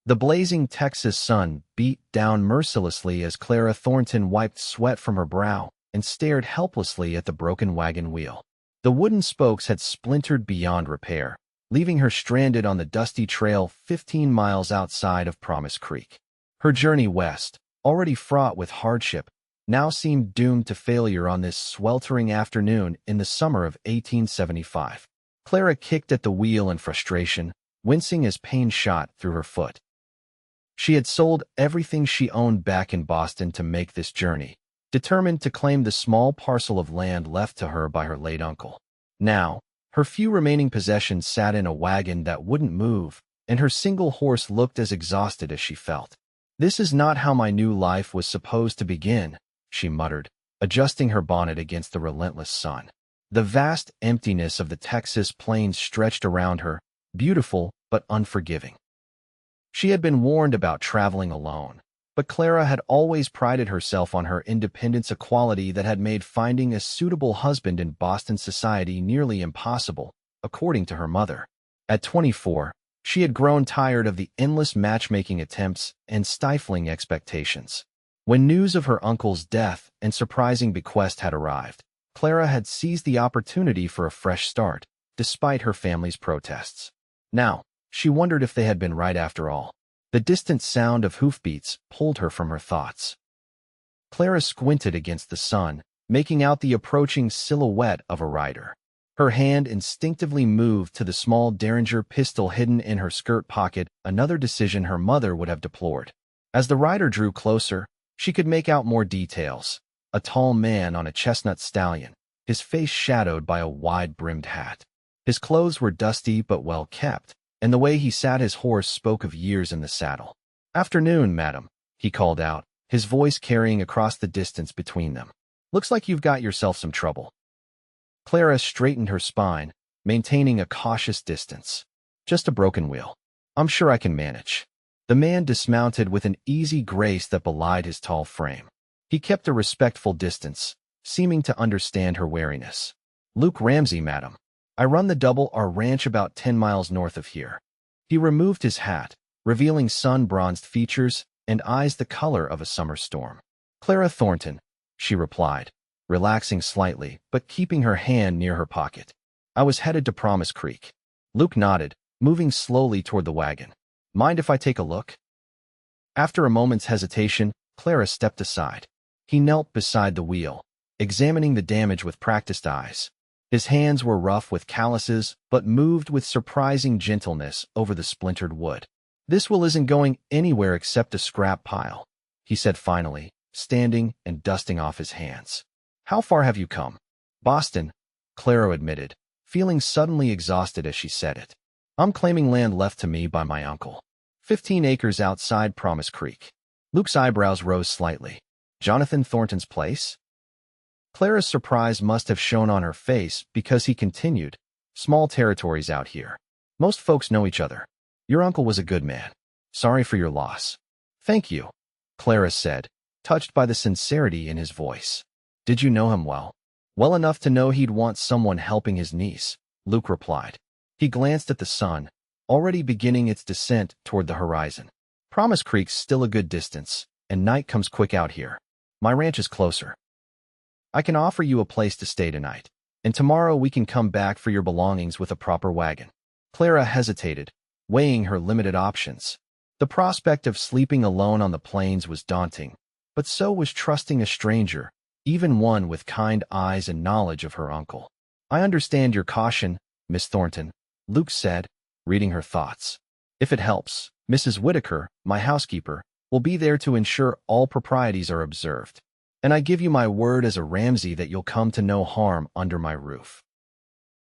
The blazing Texas sun beat down mercilessly as Clara Thornton wiped sweat from her brow and stared helplessly at the broken wagon wheel. The wooden spokes had splintered beyond repair, leaving her stranded on the dusty trail 15 miles outside of Promise Creek. Her journey west, already fraught with hardship, now seemed doomed to failure on this sweltering afternoon in the summer of 1875. Clara kicked at the wheel in frustration, wincing as pain shot through her foot. She had sold everything she owned back in Boston to make this journey, determined to claim the small parcel of land left to her by her late uncle. Now, her few remaining possessions sat in a wagon that wouldn't move, and her single horse looked as exhausted as she felt. "This is not how my new life was supposed to begin," she muttered, adjusting her bonnet against the relentless sun. The vast emptiness of the Texas plains stretched around her, beautiful but unforgiving. She had been warned about traveling alone, but Clara had always prided herself on her independence, a quality that had made finding a suitable husband in Boston society nearly impossible, according to her mother. At 24, she had grown tired of the endless matchmaking attempts and stifling expectations. When news of her uncle's death and surprising bequest had arrived, Clara had seized the opportunity for a fresh start, despite her family's protests. Now, she wondered if they had been right after all. The distant sound of hoofbeats pulled her from her thoughts. Clara squinted against the sun, making out the approaching silhouette of a rider. Her hand instinctively moved to the small Derringer pistol hidden in her skirt pocket, another decision her mother would have deplored. As the rider drew closer, she could make out more details. A tall man on a chestnut stallion, his face shadowed by a wide-brimmed hat. His clothes were dusty but well kept, and the way he sat his horse spoke of years in the saddle. "Afternoon, madam," he called out, his voice carrying across the distance between them. "Looks like you've got yourself some trouble." Clara straightened her spine, maintaining a cautious distance. "Just a broken wheel. I'm sure I can manage." The man dismounted with an easy grace that belied his tall frame. He kept a respectful distance, seeming to understand her wariness. "Luke Ramsey, madam. I run the Double R ranch about 10 miles north of here." He removed his hat, revealing sun-bronzed features and eyes the color of a summer storm. "Clara Thornton," she replied, relaxing slightly but keeping her hand near her pocket. "I was headed to Promise Creek." Luke nodded, moving slowly toward the wagon. "Mind if I take a look?" After a moment's hesitation, Clara stepped aside. He knelt beside the wheel, examining the damage with practiced eyes. His hands were rough with calluses, but moved with surprising gentleness over the splintered wood. "This wheel isn't going anywhere except a scrap pile," he said finally, standing and dusting off his hands. "How far have you come?" "Boston," Clara admitted, feeling suddenly exhausted as she said it. "I'm claiming land left to me by my uncle. 15 acres outside Promise Creek." Luke's eyebrows rose slightly. "Jonathan Thornton's place?" Clara's surprise must have shown on her face because he continued, "Small territories out here. Most folks know each other. Your uncle was a good man. Sorry for your loss." "Thank you," Clara said, touched by the sincerity in his voice. "Did you know him well?" "Well enough to know he'd want someone helping his niece," Luke replied. He glanced at the sun, already beginning its descent toward the horizon. "Promise Creek's still a good distance, and night comes quick out here. My ranch is closer. I can offer you a place to stay tonight, and tomorrow we can come back for your belongings with a proper wagon." Clara hesitated, weighing her limited options. The prospect of sleeping alone on the plains was daunting, but so was trusting a stranger, even one with kind eyes and knowledge of her uncle. "I understand your caution, Miss Thornton," Luke said, reading her thoughts. "If it helps, Mrs. Whitaker, my housekeeper, will be there to ensure all proprieties are observed. And I give you my word as a Ramsey that you'll come to no harm under my roof."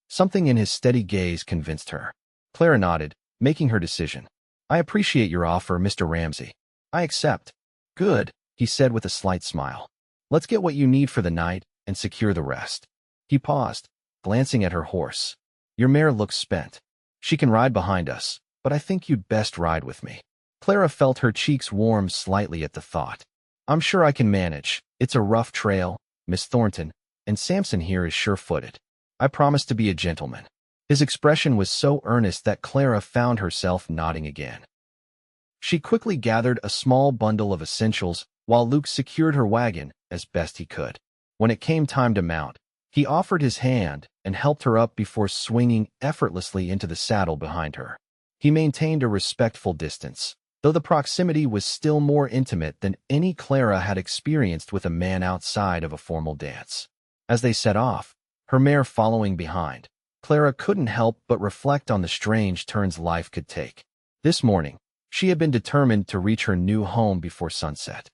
Something in his steady gaze convinced her. Clara nodded, making her decision. "I appreciate your offer, Mr. Ramsey. I accept." "Good," he said with a slight smile. "Let's get what you need for the night and secure the rest." He paused, glancing at her horse. "Your mare looks spent. She can ride behind us, but I think you'd best ride with me." Clara felt her cheeks warm slightly at the thought. "I'm sure I can manage. It's a rough trail, Miss Thornton, and Samson here is sure-footed. I promise to be a gentleman." His expression was so earnest that Clara found herself nodding again. She quickly gathered a small bundle of essentials while Luke secured her wagon as best he could. When it came time to mount, he offered his hand and helped her up before swinging effortlessly into the saddle behind her. He maintained a respectful distance, though the proximity was still more intimate than any Clara had experienced with a man outside of a formal dance. As they set off, her mare following behind, Clara couldn't help but reflect on the strange turns life could take. This morning, she had been determined to reach her new home before sunset.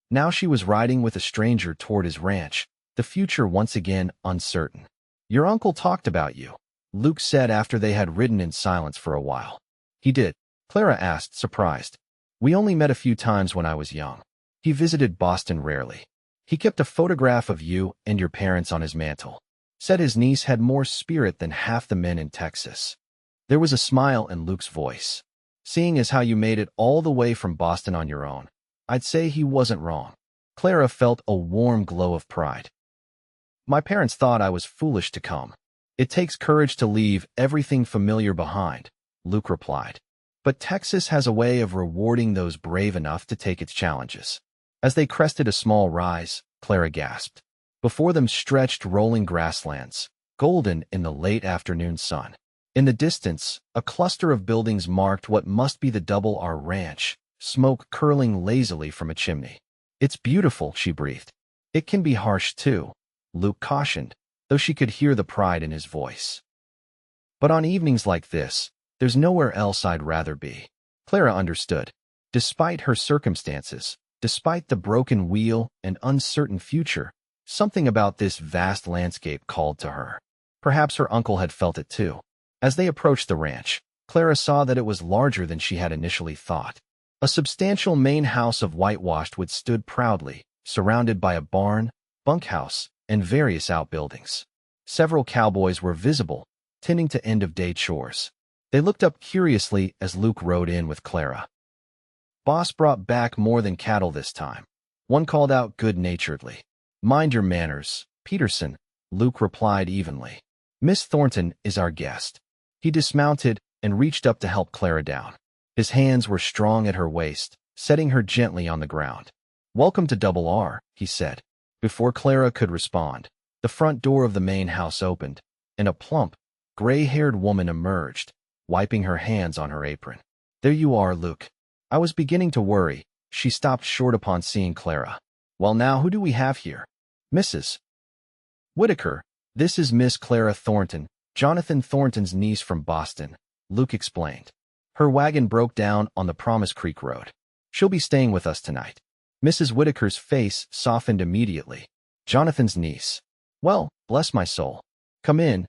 Now she was riding with a stranger toward his ranch, the future once again uncertain. "Your uncle talked about you," Luke said after they had ridden in silence for a while. "He did?" Clara asked, surprised. "We only met a few times when I was young. He visited Boston rarely. He kept a photograph of you and your parents on his mantle. Said his niece had more spirit than half the men in Texas." There was a smile in Luke's voice. "Seeing as how you made it all the way from Boston on your own, I'd say he wasn't wrong." Clara felt a warm glow of pride. "My parents thought I was foolish to come. It takes courage to leave everything familiar behind," Luke replied. "But Texas has a way of rewarding those brave enough to take its challenges." As they crested a small rise, Clara gasped. Before them stretched rolling grasslands, golden in the late afternoon sun. In the distance, a cluster of buildings marked what must be the Double R Ranch, smoke curling lazily from a chimney. "It's beautiful," she breathed. "It can be harsh, too," Luke cautioned, though she could hear the pride in his voice. "But on evenings like this, there's nowhere else I'd rather be." Clara understood. Despite her circumstances, despite the broken wheel and uncertain future, something about this vast landscape called to her. Perhaps her uncle had felt it too. As they approached the ranch, Clara saw that it was larger than she had initially thought. A substantial main house of whitewashed wood stood proudly, surrounded by a barn, bunkhouse, and various outbuildings. Several cowboys were visible, tending to end-of-day chores. They looked up curiously as Luke rode in with Clara. "Boss brought back more than cattle this time," one called out good-naturedly. "Mind your manners, Peterson," Luke replied evenly. "Miss Thornton is our guest." He dismounted and reached up to help Clara down. His hands were strong at her waist, setting her gently on the ground. "Welcome to Double R," he said. Before Clara could respond, the front door of the main house opened, and a plump, gray-haired woman emerged, wiping her hands on her apron. "There you are, Luke. I was beginning to worry." She stopped short upon seeing Clara. "Well, now, who do we have here?" "Mrs. Whitaker. This is Miss Clara Thornton, Jonathan Thornton's niece from Boston," Luke explained. "Her wagon broke down on the Promise Creek Road. She'll be staying with us tonight." Mrs. Whitaker's face softened immediately. "Jonathan's niece. Well, bless my soul. Come in,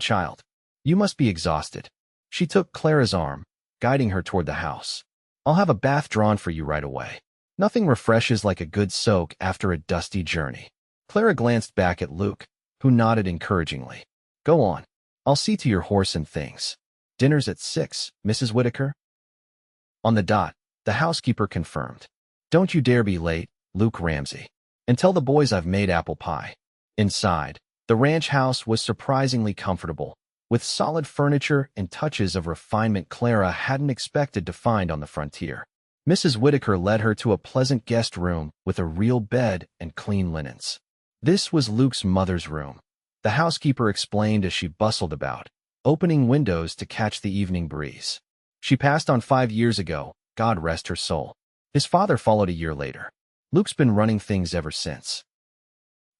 child. You must be exhausted." She took Clara's arm, guiding her toward the house. "I'll have a bath drawn for you right away. Nothing refreshes like a good soak after a dusty journey." Clara glanced back at Luke, who nodded encouragingly. "Go on. I'll see to your horse and things. Dinner's at 6, Mrs. Whitaker?" "On the dot," the housekeeper confirmed. "Don't you dare be late, Luke Ramsey. And tell the boys I've made apple pie." Inside, the ranch house was surprisingly comfortable, with solid furniture and touches of refinement Clara hadn't expected to find on the frontier. Mrs. Whitaker led her to a pleasant guest room with a real bed and clean linens. This was Luke's mother's room, the housekeeper explained as she bustled about, opening windows to catch the evening breeze. "She passed on 5 years ago, God rest her soul. His father followed a year later. Luke's been running things ever since."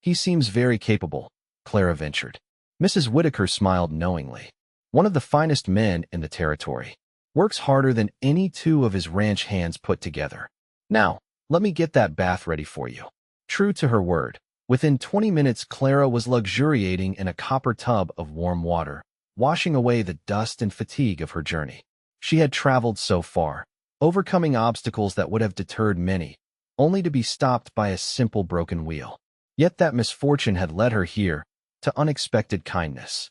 "He seems very capable," Clara ventured. Mrs. Whitaker smiled knowingly. "One of the finest men in the territory. Works harder than any 2 of his ranch hands put together. Now, let me get that bath ready for you." True to her word, within 20 minutes Clara was luxuriating in a copper tub of warm water, washing away the dust and fatigue of her journey. She had traveled so far, overcoming obstacles that would have deterred many, only to be stopped by a simple broken wheel. Yet that misfortune had led her here, to unexpected kindness.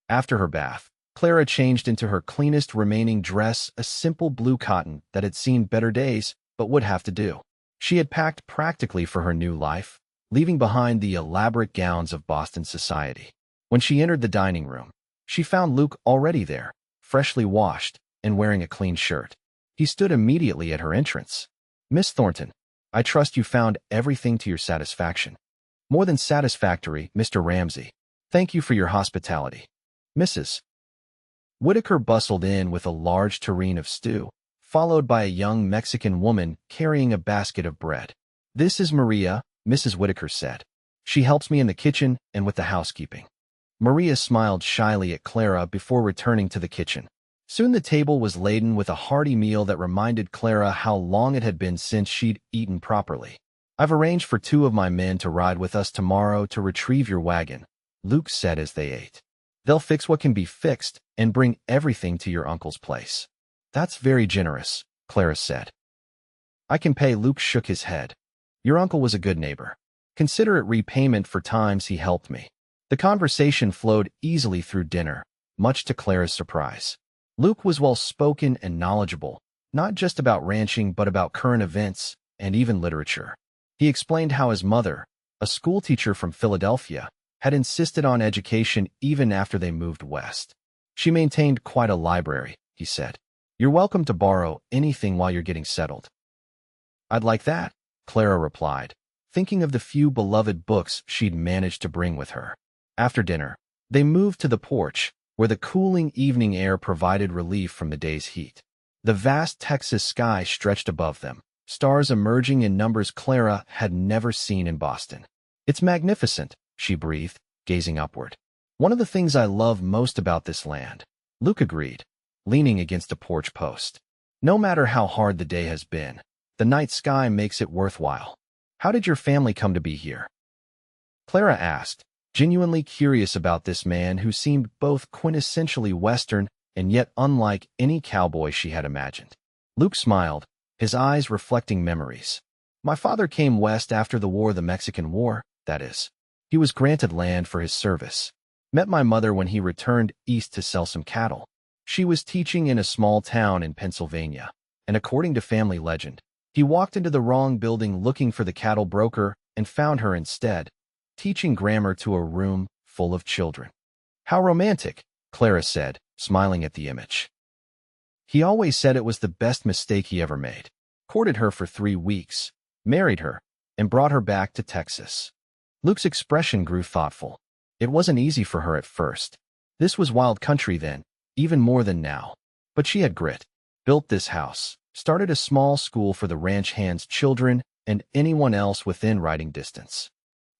After her bath, Clara changed into her cleanest remaining dress, a simple blue cotton that had seen better days, but would have to do. She had packed practically for her new life, leaving behind the elaborate gowns of Boston society. When she entered the dining room, she found Luke already there, freshly washed and wearing a clean shirt. He stood immediately at her entrance. "Miss Thornton, I trust you found everything to your satisfaction." "More than satisfactory, Mr. Ramsey. Thank you for your hospitality." Mrs. Whitaker bustled in with a large tureen of stew, followed by a young Mexican woman carrying a basket of bread. "This is Maria," Mrs. Whitaker said. "She helps me in the kitchen and with the housekeeping." Maria smiled shyly at Clara before returning to the kitchen. Soon the table was laden with a hearty meal that reminded Clara how long it had been since she'd eaten properly. "I've arranged for 2 of my men to ride with us tomorrow to retrieve your wagon," Luke said as they ate. "They'll fix what can be fixed and bring everything to your uncle's place." "That's very generous," Clara said. "I can pay." Luke shook his head. "Your uncle was a good neighbor. Consider it repayment for times he helped me." The conversation flowed easily through dinner, much to Clara's surprise. Luke was well-spoken and knowledgeable, not just about ranching but about current events and even literature. He explained how his mother, a schoolteacher from Philadelphia, had insisted on education even after they moved west. She maintained quite a library, he said. "You're welcome to borrow anything while you're getting settled." "I'd like that," Clara replied, thinking of the few beloved books she'd managed to bring with her. After dinner, they moved to the porch, where the cooling evening air provided relief from the day's heat. The vast Texas sky stretched above them, stars emerging in numbers Clara had never seen in Boston. "It's magnificent," she breathed, gazing upward. "One of the things I love most about this land," Luke agreed, leaning against a porch post. "No matter how hard the day has been, the night sky makes it worthwhile." "How did your family come to be here?" Clara asked, genuinely curious about this man who seemed both quintessentially Western and yet unlike any cowboy she had imagined. Luke smiled, his eyes reflecting memories. "My father came west after the war, the Mexican War, that is. He was granted land for his service. Met my mother when he returned east to sell some cattle. She was teaching in a small town in Pennsylvania, and according to family legend, he walked into the wrong building looking for the cattle broker and found her instead, teaching grammar to a room full of children." "How romantic," Clara said, smiling at the image. "He always said it was the best mistake he ever made. Courted her for 3 weeks, married her, and brought her back to Texas." Luke's expression grew thoughtful. It wasn't easy for her at first. This was wild country then, even more than now. But she had grit, built this house, started a small school for the ranch hands' children and anyone else within riding distance.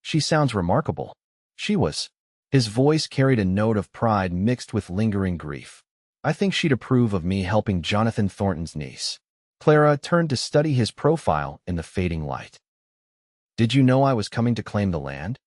"She sounds remarkable." She was. His voice carried a note of pride mixed with lingering grief. "I think she'd approve of me helping Jonathan Thornton's niece." Clara turned to study his profile in the fading light. "Did you know I was coming to claim the land?"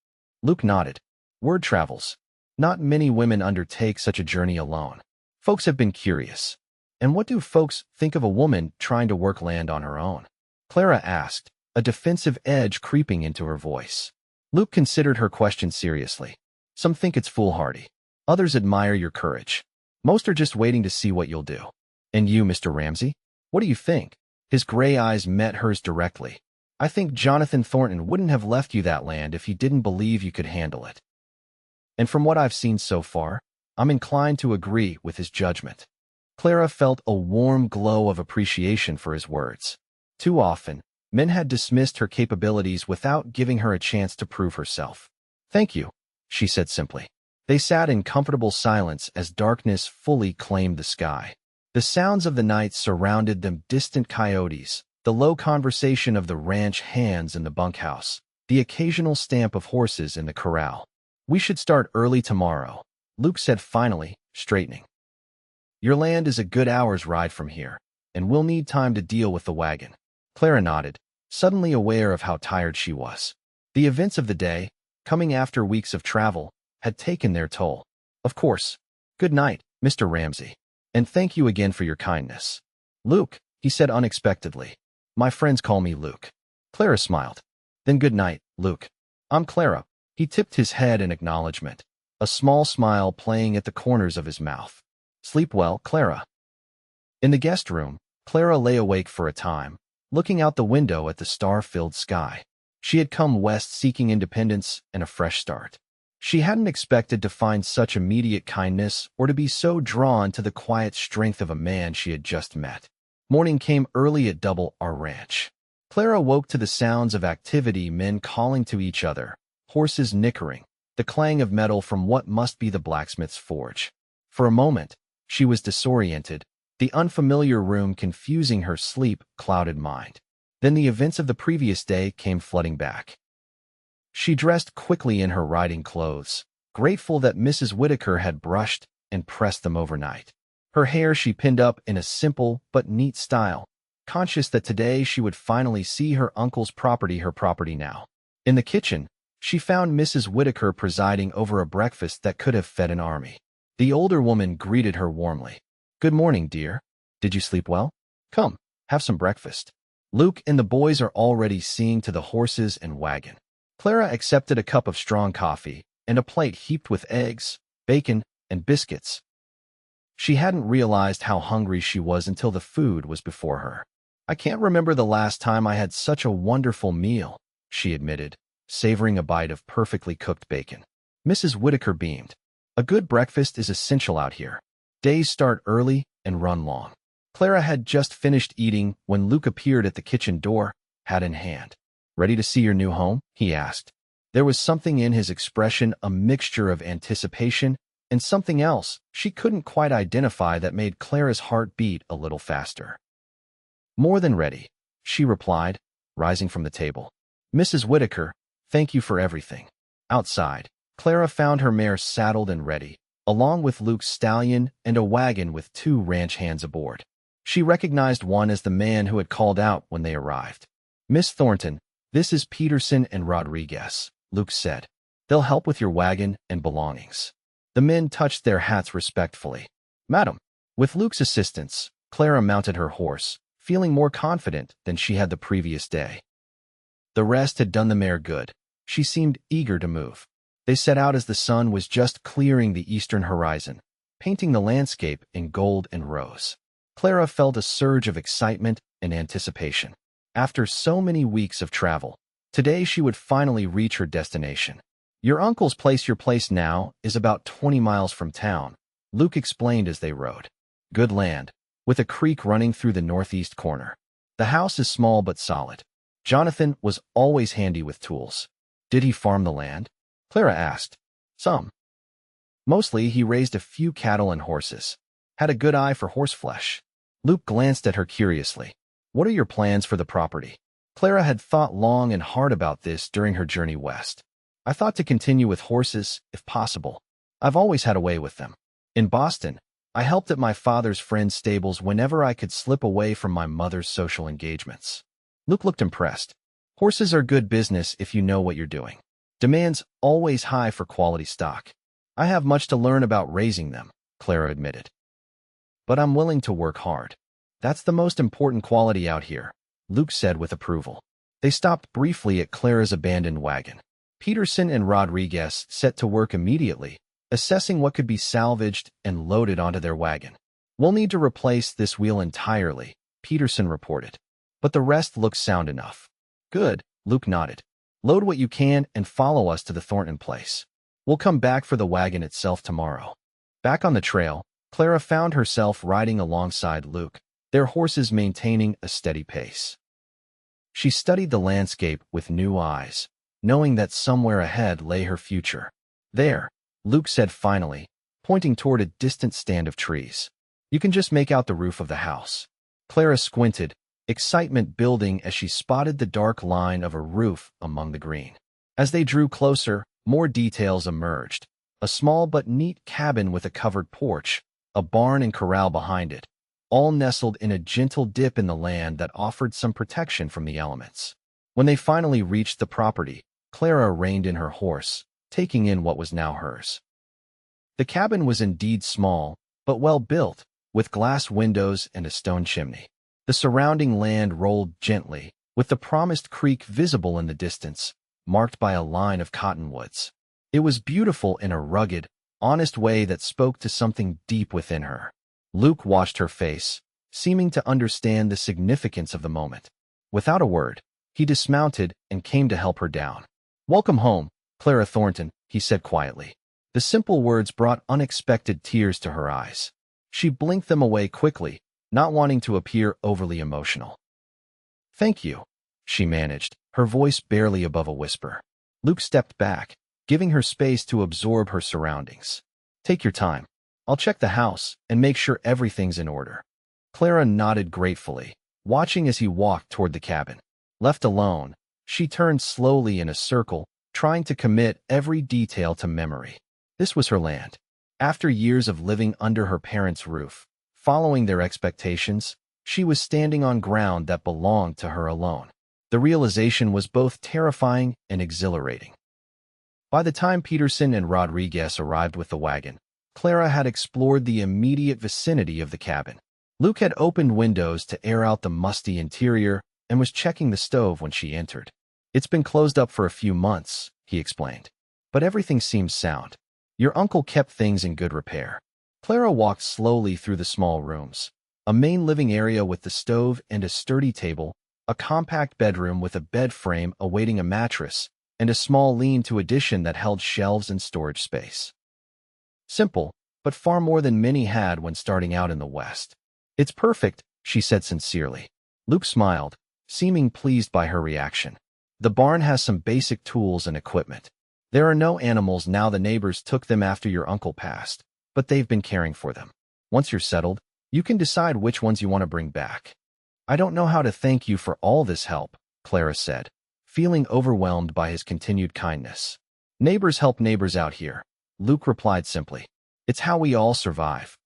Luke nodded. "Word travels. Not many women undertake such a journey alone. Folks have been curious. And what do folks think of a woman trying to work land on her own?" Clara asked, a defensive edge creeping into her voice. Luke considered her question seriously. "Some think it's foolhardy. Others admire your courage. Most are just waiting to see what you'll do. And you, Mr. Ramsey? What do you think?" His gray eyes met hers directly. "I think Jonathan Thornton wouldn't have left you that land if he didn't believe you could handle it. And from what I've seen so far, I'm inclined to agree with his judgment." Clara felt a warm glow of appreciation for his words. Too often, men had dismissed her capabilities without giving her a chance to prove herself. "Thank you," she said simply. They sat in comfortable silence as darkness fully claimed the sky. The sounds of the night surrounded them, distant coyotes, the low conversation of the ranch hands in the bunkhouse, the occasional stamp of horses in the corral. "We should start early tomorrow," Luke said finally, straightening. "Your land is a good hour's ride from here, and we'll need time to deal with the wagon." Clara nodded, suddenly aware of how tired she was. The events of the day, coming after weeks of travel, had taken their toll. "Of course. Good night, Mr. Ramsey. And thank you again for your kindness." "Luke," he said unexpectedly. "My friends call me Luke." Clara smiled. "Then good night, Luke. I'm Clara." He tipped his head in acknowledgement, a small smile playing at the corners of his mouth. "Sleep well, Clara." In the guest room, Clara lay awake for a time, looking out the window at the star-filled sky. She had come west seeking independence and a fresh start. She hadn't expected to find such immediate kindness or to be so drawn to the quiet strength of a man she had just met. Morning came early at Double R Ranch. Clara woke to the sounds of activity, men calling to each other, horses nickering, the clang of metal from what must be the blacksmith's forge. For a moment, she was disoriented, the unfamiliar room confusing her sleep-clouded mind. Then the events of the previous day came flooding back. She dressed quickly in her riding clothes, grateful that Mrs. Whitaker had brushed and pressed them overnight. Her hair she pinned up in a simple but neat style, conscious that today she would finally see her uncle's property, her property now. In the kitchen, she found Mrs. Whitaker presiding over a breakfast that could have fed an army. The older woman greeted her warmly. "Good morning, dear. Did you sleep well? Come, have some breakfast. Luke and the boys are already seeing to the horses and wagon." Clara accepted a cup of strong coffee and a plate heaped with eggs, bacon, and biscuits. She hadn't realized how hungry she was until the food was before her. "I can't remember the last time I had such a wonderful meal," she admitted, savoring a bite of perfectly cooked bacon. Mrs. Whitaker beamed. "A good breakfast is essential out here. Days start early and run long." Clara had just finished eating when Luke appeared at the kitchen door, hat in hand. "Ready to see your new home?" he asked. There was something in his expression, a mixture of anticipation and something else she couldn't quite identify that made Clara's heart beat a little faster. "More than ready," she replied, rising from the table. "Mrs. Whitaker, thank you for everything." Outside, Clara found her mare saddled and ready, along with Luke's stallion and a wagon with 2 ranch hands aboard. She recognized one as the man who had called out when they arrived. "Miss Thornton, this is Peterson and Rodriguez," Luke said. "They'll help with your wagon and belongings." The men touched their hats respectfully. "Madam." With Luke's assistance, Clara mounted her horse, feeling more confident than she had the previous day. The rest had done the mare good. She seemed eager to move. They set out as the sun was just clearing the eastern horizon, painting the landscape in gold and rose. Clara felt a surge of excitement and anticipation. After so many weeks of travel, today she would finally reach her destination. "Your uncle's place, your place now, is about 20 miles from town," Luke explained as they rode. "Good land, with a creek running through the northeast corner. The house is small but solid. Jonathan was always handy with tools." "Did he farm the land?" Clara asked. "Some. Mostly he raised a few cattle and horses. Had a good eye for horseflesh." Luke glanced at her curiously. "What are your plans for the property?" Clara had thought long and hard about this during her journey west. "I thought to continue with horses, if possible. I've always had a way with them. In Boston, I helped at my father's friend's stables whenever I could slip away from my mother's social engagements." Luke looked impressed. "Horses are good business if you know what you're doing. Demand's always high for quality stock. I have much to learn about raising them," Clara admitted. "But I'm willing to work hard. That's the most important quality out here," Luke said with approval. They stopped briefly at Clara's abandoned wagon. Peterson and Rodriguez set to work immediately, assessing what could be salvaged and loaded onto their wagon. "We'll need to replace this wheel entirely," Peterson reported. "But the rest looks sound enough." "Good," Luke nodded. "Load what you can and follow us to the Thornton place. We'll come back for the wagon itself tomorrow." Back on the trail, Clara found herself riding alongside Luke, their horses maintaining a steady pace. She studied the landscape with new eyes, knowing that somewhere ahead lay her future. "There," Luke said finally, pointing toward a distant stand of trees. "You can just make out the roof of the house." Clara squinted, excitement building as she spotted the dark line of a roof among the green. As they drew closer, more details emerged. A small but neat cabin with a covered porch, a barn and corral behind it, all nestled in a gentle dip in the land that offered some protection from the elements. When they finally reached the property, Clara reined in her horse, taking in what was now hers. The cabin was indeed small, but well built, with glass windows and a stone chimney. The surrounding land rolled gently, with the promised creek visible in the distance, marked by a line of cottonwoods. It was beautiful in a rugged, honest way that spoke to something deep within her. Luke watched her face, seeming to understand the significance of the moment. Without a word, he dismounted and came to help her down. "Welcome home, Clara Thornton," he said quietly. The simple words brought unexpected tears to her eyes. She blinked them away quickly, not wanting to appear overly emotional. "Thank you," she managed, her voice barely above a whisper. Luke stepped back, giving her space to absorb her surroundings. "Take your time. I'll check the house and make sure everything's in order." Clara nodded gratefully, watching as he walked toward the cabin. Left alone, she turned slowly in a circle, trying to commit every detail to memory. This was her land. After years of living under her parents' roof, following their expectations, she was standing on ground that belonged to her alone. The realization was both terrifying and exhilarating. By the time Peterson and Rodriguez arrived with the wagon, Clara had explored the immediate vicinity of the cabin. Luke had opened windows to air out the musty interior and was checking the stove when she entered. "It's been closed up for a few months," he explained, "but everything seems sound. Your uncle kept things in good repair." Clara walked slowly through the small rooms. A main living area with the stove and a sturdy table, a compact bedroom with a bed frame awaiting a mattress, and a small lean-to addition that held shelves and storage space. Simple, but far more than many had when starting out in the West. "It's perfect," she said sincerely. Luke smiled, seeming pleased by her reaction. "The barn has some basic tools and equipment. There are no animals now. The neighbors took them after your uncle passed, but they've been caring for them. Once you're settled, you can decide which ones you want to bring back." "I don't know how to thank you for all this help," Clara said, feeling overwhelmed by his continued kindness. "Neighbors help neighbors out here," Luke replied simply. "It's how we all survive."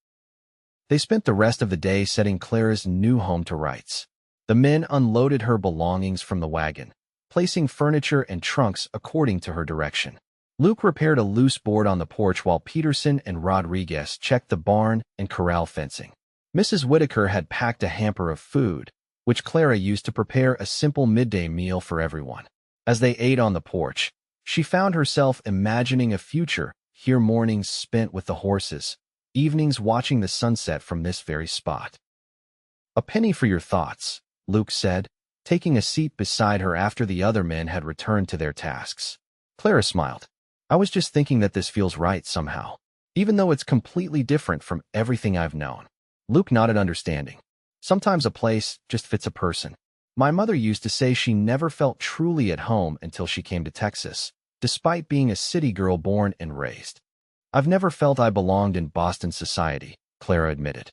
They spent the rest of the day setting Clara's new home to rights. The men unloaded her belongings from the wagon, placing furniture and trunks according to her direction. Luke repaired a loose board on the porch while Peterson and Rodriguez checked the barn and corral fencing. Mrs. Whitaker had packed a hamper of food, which Clara used to prepare a simple midday meal for everyone. As they ate on the porch, she found herself imagining a future here, mornings spent with the horses, evenings watching the sunset from this very spot. "A penny for your thoughts," Luke said, taking a seat beside her after the other men had returned to their tasks. Clara smiled. "I was just thinking that this feels right somehow, even though it's completely different from everything I've known." Luke nodded understanding. "Sometimes a place just fits a person. My mother used to say she never felt truly at home until she came to Texas, despite being a city girl born and raised." "I've never felt I belonged in Boston society," Clara admitted.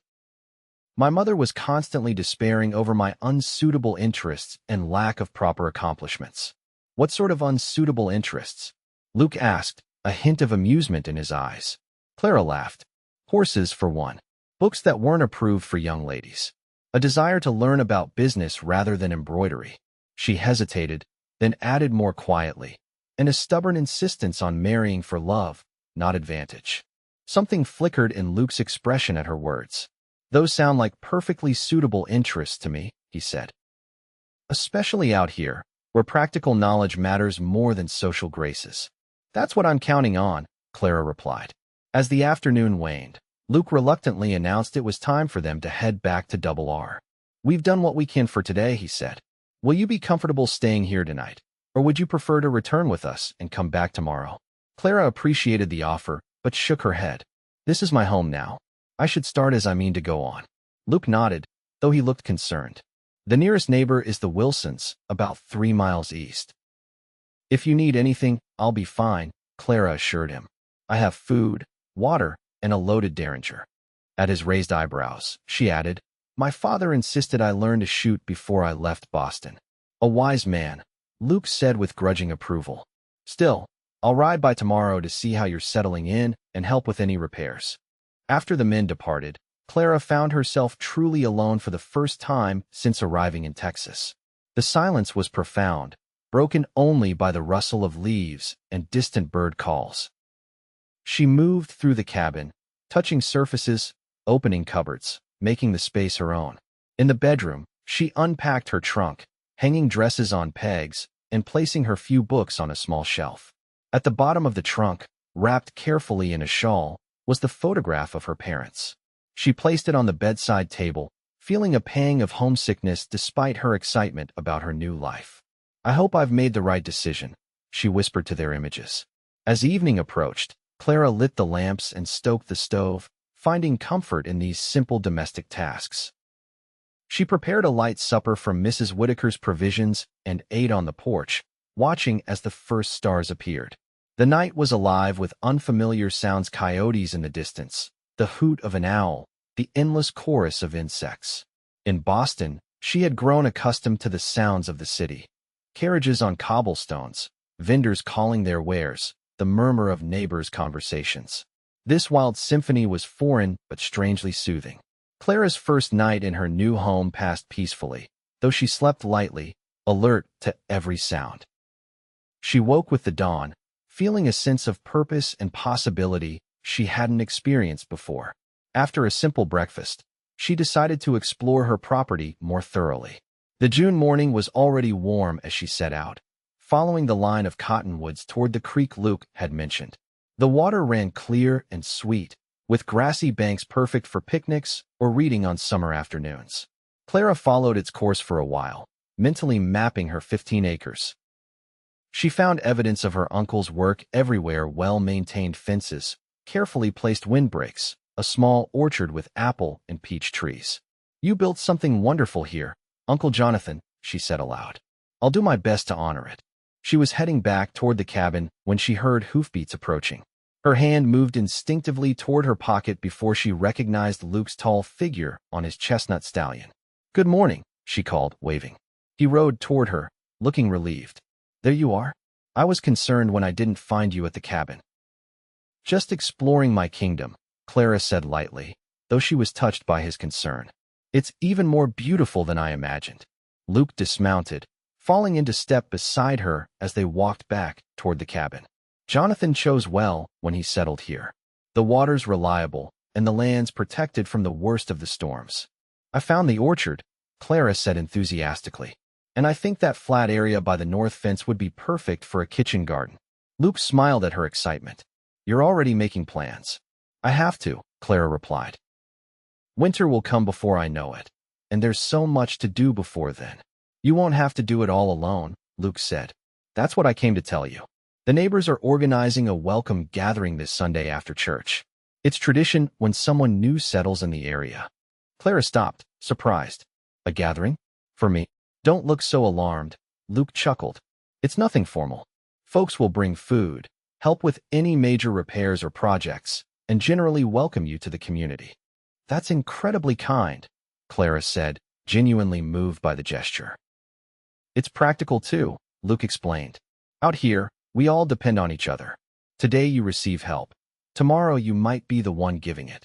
"My mother was constantly despairing over my unsuitable interests and lack of proper accomplishments." "What sort of unsuitable interests?" Luke asked, a hint of amusement in his eyes. Clara laughed. "Horses, for one. Books that weren't approved for young ladies. A desire to learn about business rather than embroidery." She hesitated, then added more quietly, "and a stubborn insistence on marrying for love, not advantage." Something flickered in Luke's expression at her words. "Those sound like perfectly suitable interests to me," he said. "Especially out here, where practical knowledge matters more than social graces." "That's what I'm counting on," Clara replied. As the afternoon waned, Luke reluctantly announced it was time for them to head back to Double R. "We've done what we can for today," he said. "Will you be comfortable staying here tonight, or would you prefer to return with us and come back tomorrow?" Clara appreciated the offer, but shook her head. "This is my home now. I should start as I mean to go on." Luke nodded, though he looked concerned. "The nearest neighbor is the Wilsons, about 3 miles east." "If you need anything, I'll be fine," Clara assured him. "I have food, water, and a loaded Derringer." At his raised eyebrows, she added, "My father insisted I learn to shoot before I left Boston." "A wise man," Luke said with grudging approval. "Still, I'll ride by tomorrow to see how you're settling in and help with any repairs." After the men departed, Clara found herself truly alone for the first time since arriving in Texas. The silence was profound, broken only by the rustle of leaves and distant bird calls. She moved through the cabin, touching surfaces, opening cupboards, making the space her own. In the bedroom, she unpacked her trunk, hanging dresses on pegs, and placing her few books on a small shelf. At the bottom of the trunk, wrapped carefully in a shawl, was the photograph of her parents. She placed it on the bedside table, feeling a pang of homesickness despite her excitement about her new life. "I hope I've made the right decision," she whispered to their images. As evening approached, Clara lit the lamps and stoked the stove, finding comfort in these simple domestic tasks. She prepared a light supper from Mrs. Whitaker's provisions and ate on the porch, watching as the first stars appeared. The night was alive with unfamiliar sounds: coyotes in the distance, the hoot of an owl, the endless chorus of insects. In Boston, she had grown accustomed to the sounds of the city. Carriages on cobblestones, vendors calling their wares, the murmur of neighbors' conversations. This wild symphony was foreign but strangely soothing. Clara's first night in her new home passed peacefully, though she slept lightly, alert to every sound. She woke with the dawn, feeling a sense of purpose and possibility she hadn't experienced before. After a simple breakfast, she decided to explore her property more thoroughly. The June morning was already warm as she set out, following the line of cottonwoods toward the creek Luke had mentioned. The water ran clear and sweet, with grassy banks perfect for picnics or reading on summer afternoons. Clara followed its course for a while, mentally mapping her 15 acres. She found evidence of her uncle's work everywhere: well-maintained fences, carefully placed windbreaks, a small orchard with apple and peach trees. "You built something wonderful here, Uncle Jonathan," she said aloud. "I'll do my best to honor it." She was heading back toward the cabin when she heard hoofbeats approaching. Her hand moved instinctively toward her pocket before she recognized Luke's tall figure on his chestnut stallion. "Good morning," she called, waving. He rode toward her, looking relieved. "There you are. I was concerned when I didn't find you at the cabin." "Just exploring my kingdom," Clara said lightly, though she was touched by his concern. "It's even more beautiful than I imagined." Luke dismounted, falling into step beside her as they walked back toward the cabin. Jonathan chose well when he settled here. The water's reliable, and the land's protected from the worst of the storms. "I found the orchard," Clara said enthusiastically, "and I think that flat area by the north fence would be perfect for a kitchen garden." Luke smiled at her excitement. "You're already making plans." "I have to," Clara replied. "Winter will come before I know it, and there's so much to do before then." "You won't have to do it all alone," Luke said. "That's what I came to tell you. The neighbors are organizing a welcome gathering this Sunday after church. It's tradition when someone new settles in the area." Clara stopped, surprised. "A gathering? For me?" "Don't look so alarmed," Luke chuckled. "It's nothing formal. Folks will bring food, help with any major repairs or projects, and generally welcome you to the community." "That's incredibly kind," Clara said, genuinely moved by the gesture. "It's practical too," Luke explained. "Out here, we all depend on each other. Today you receive help. Tomorrow you might be the one giving it."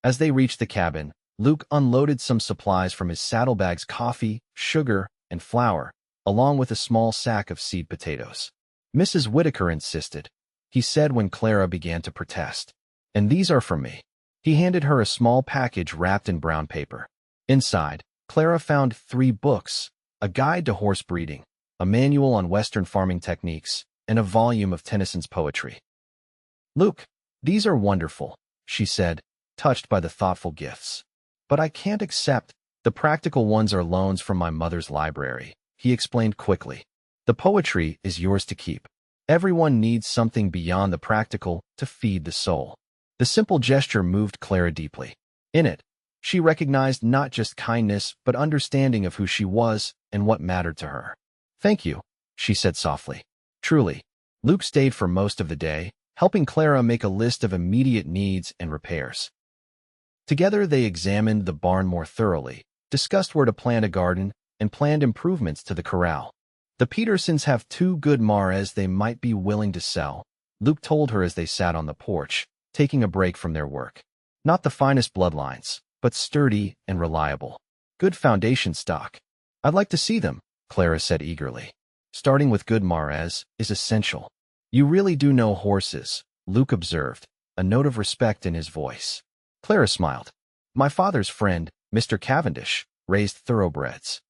As they reached the cabin, Luke unloaded some supplies from his saddlebags: coffee, sugar, and flour, along with a small sack of seed potatoes. "Mrs. Whitaker insisted," he said when Clara began to protest. "And these are for me." He handed her a small package wrapped in brown paper. Inside, Clara found 3 books: a guide to horse breeding, a manual on Western farming techniques, and a volume of Tennyson's poetry. "Luke, these are wonderful," she said, touched by the thoughtful gifts. "But I can't accept. The practical ones are loans from my mother's library," he explained quickly. "The poetry is yours to keep. Everyone needs something beyond the practical to feed the soul." The simple gesture moved Clara deeply. In it, she recognized not just kindness but understanding of who she was and what mattered to her. "Thank you," she said softly. "Truly." Luke stayed for most of the day, helping Clara make a list of immediate needs and repairs. Together they examined the barn more thoroughly, discussed where to plant a garden, and planned improvements to the corral. "The Petersons have 2 good mares they might be willing to sell," Luke told her as they sat on the porch, taking a break from their work. "Not the finest bloodlines, but sturdy and reliable. Good foundation stock." "I'd like to see them," Clara said eagerly. "Starting with good mares is essential." "You really do know horses," Luke observed, a note of respect in his voice. Clara smiled. "My father's friend, Mr. Cavendish, raised thoroughbreds.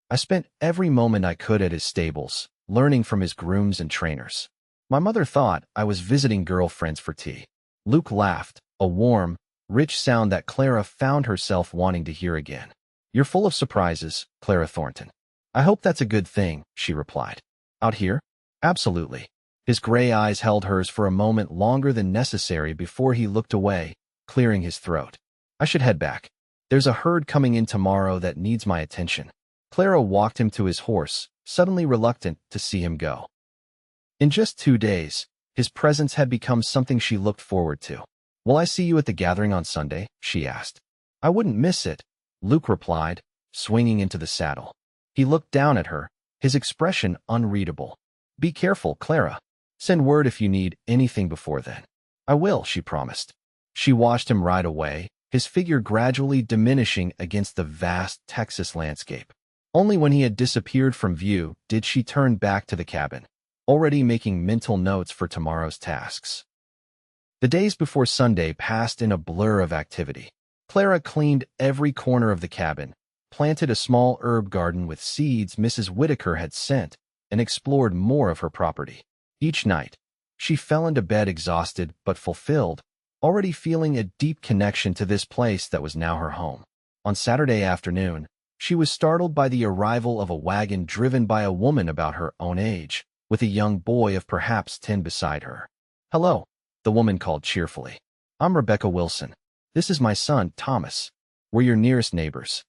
I spent every moment I could at his stables, learning from his grooms and trainers. My mother thought I was visiting girlfriends for tea." Luke laughed, a warm, rich sound that Clara found herself wanting to hear again. "You're full of surprises, Clara Thornton." "I hope that's a good thing," she replied. "Out here?" "Absolutely." His gray eyes held hers for a moment longer than necessary before he looked away, clearing his throat. "I should head back." There's a herd coming in tomorrow that needs my attention. Clara walked him to his horse, suddenly reluctant to see him go. In just 2 days, his presence had become something she looked forward to. Will I see you at the gathering on Sunday? She asked. I wouldn't miss it, Luke replied, swinging into the saddle. He looked down at her, his expression unreadable. Be careful, Clara. Send word if you need anything before then. I will, she promised. She watched him ride away, his figure gradually diminishing against the vast Texas landscape. Only when he had disappeared from view did she turn back to the cabin, already making mental notes for tomorrow's tasks. The days before Sunday passed in a blur of activity. Clara cleaned every corner of the cabin, planted a small herb garden with seeds Mrs. Whitaker had sent, and explored more of her property. Each night, she fell into bed exhausted but fulfilled, already feeling a deep connection to this place that was now her home. On Saturday afternoon, she was startled by the arrival of a wagon driven by a woman about her own age, with a young boy of perhaps 10 beside her. Hello, the woman called cheerfully. I'm Rebecca Wilson. This is my son, Thomas. We're your nearest neighbors.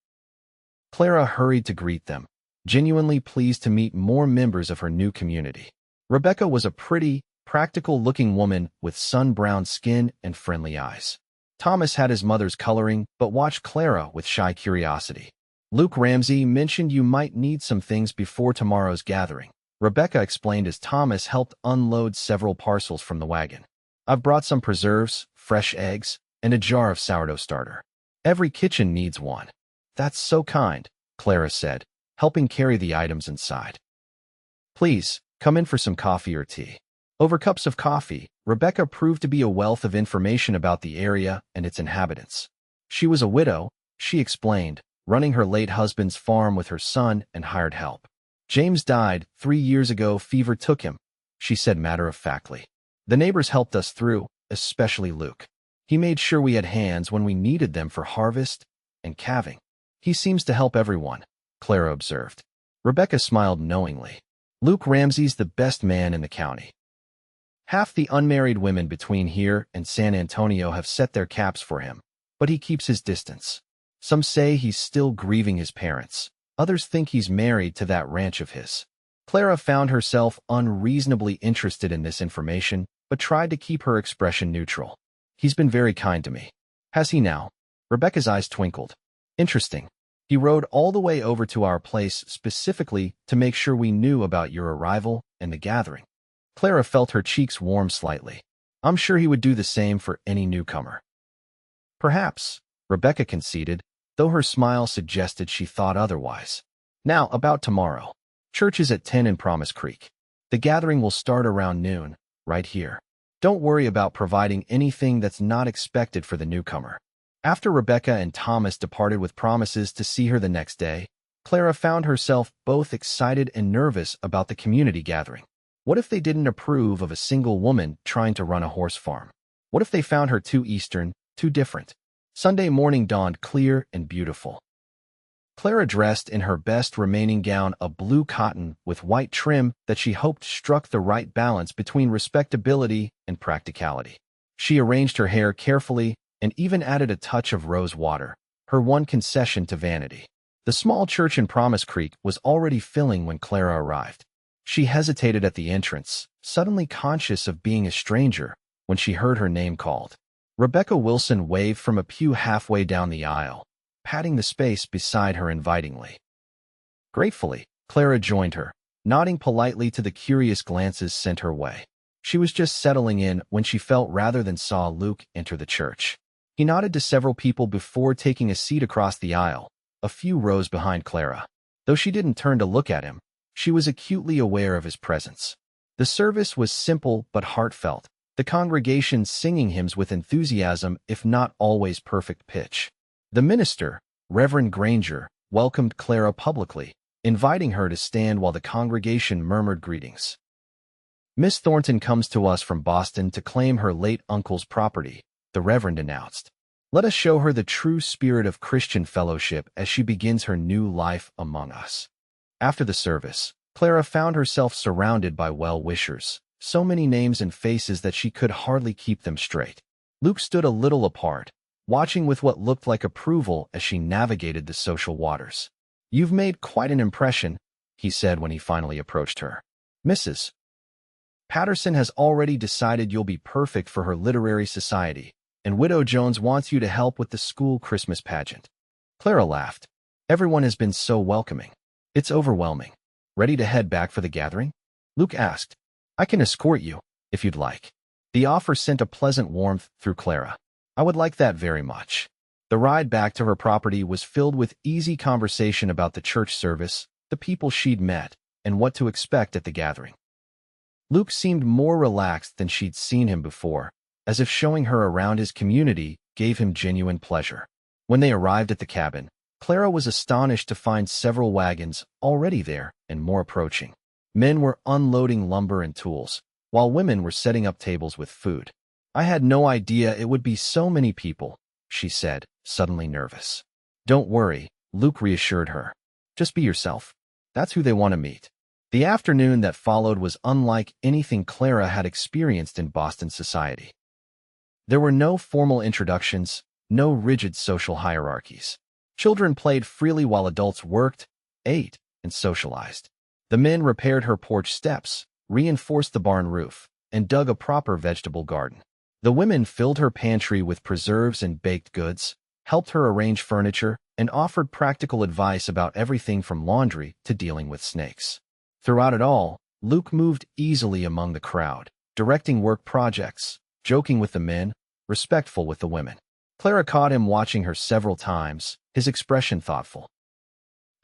Clara hurried to greet them, genuinely pleased to meet more members of her new community. Rebecca was a pretty, practical-looking woman with sun-browned skin and friendly eyes. Thomas had his mother's coloring but watched Clara with shy curiosity. Luke Ramsey mentioned you might need some things before tomorrow's gathering, Rebecca explained as Thomas helped unload several parcels from the wagon. I've brought some preserves, fresh eggs, and a jar of sourdough starter. Every kitchen needs one. That's so kind, Clara said, helping carry the items inside. Please, come in for some coffee or tea. Over cups of coffee, Rebecca proved to be a wealth of information about the area and its inhabitants. She was a widow, she explained, running her late husband's farm with her son and hired help. James died 3 years ago. Fever took him, she said matter-of-factly. The neighbors helped us through, especially Luke. He made sure we had hands when we needed them for harvest and calving. He seems to help everyone, Clara observed. Rebecca smiled knowingly. Luke Ramsey's the best man in the county. Half the unmarried women between here and San Antonio have set their caps for him, but he keeps his distance. Some say he's still grieving his parents. Others think he's married to that ranch of his. Clara found herself unreasonably interested in this information, but tried to keep her expression neutral. He's been very kind to me. Has he now? Rebecca's eyes twinkled. Interesting. He rode all the way over to our place specifically to make sure we knew about your arrival and the gathering. Clara felt her cheeks warm slightly. I'm sure he would do the same for any newcomer. Perhaps, Rebecca conceded, though her smile suggested she thought otherwise. Now, about tomorrow. Church is at 10 in Promise Creek. The gathering will start around noon, right here. Don't worry about providing anything that's not expected for the newcomer. After Rebecca and Thomas departed with promises to see her the next day, Clara found herself both excited and nervous about the community gathering. What if they didn't approve of a single woman trying to run a horse farm? What if they found her too Eastern, too different? Sunday morning dawned clear and beautiful. Clara dressed in her best remaining gown of blue cotton with white trim that she hoped struck the right balance between respectability and practicality. She arranged her hair carefully and even added a touch of rose water, her one concession to vanity. The small church in Promise Creek was already filling when Clara arrived. She hesitated at the entrance, suddenly conscious of being a stranger, when she heard her name called. Rebecca Wilson waved from a pew halfway down the aisle, patting the space beside her invitingly. Gratefully, Clara joined her, nodding politely to the curious glances sent her way. She was just settling in when she felt rather than saw Luke enter the church. He nodded to several people before taking a seat across the aisle, a few rows behind Clara. Though she didn't turn to look at him, she was acutely aware of his presence. The service was simple but heartfelt, the congregation singing hymns with enthusiasm if not always perfect pitch. The minister, Reverend Granger, welcomed Clara publicly, inviting her to stand while the congregation murmured greetings. Miss Thornton comes to us from Boston to claim her late uncle's property, the Reverend announced. Let us show her the true spirit of Christian fellowship as she begins her new life among us. After the service, Clara found herself surrounded by well-wishers, so many names and faces that she could hardly keep them straight. Luke stood a little apart, watching with what looked like approval as she navigated the social waters. "You've made quite an impression," he said when he finally approached her. "Mrs. Patterson has already decided you'll be perfect for her literary society, and Widow Jones wants you to help with the school Christmas pageant." Clara laughed. "Everyone has been so welcoming. It's overwhelming." "Ready to head back for the gathering?" Luke asked. "I can escort you, if you'd like." The offer sent a pleasant warmth through Clara. "I would like that very much." The ride back to her property was filled with easy conversation about the church service, the people she'd met, and what to expect at the gathering. Luke seemed more relaxed than she'd seen him before, as if showing her around his community gave him genuine pleasure. When they arrived at the cabin, Clara was astonished to find several wagons already there and more approaching. Men were unloading lumber and tools, while women were setting up tables with food. "I had no idea it would be so many people," she said, suddenly nervous. "Don't worry," Luke reassured her. "Just be yourself. That's who they want to meet." The afternoon that followed was unlike anything Clara had experienced in Boston society. There were no formal introductions, no rigid social hierarchies. Children played freely while adults worked, ate, and socialized. The men repaired her porch steps, reinforced the barn roof, and dug a proper vegetable garden. The women filled her pantry with preserves and baked goods, helped her arrange furniture, and offered practical advice about everything from laundry to dealing with snakes. Throughout it all, Luke moved easily among the crowd, directing work projects, joking with the men, respectful with the women. Clara caught him watching her several times, his expression thoughtful.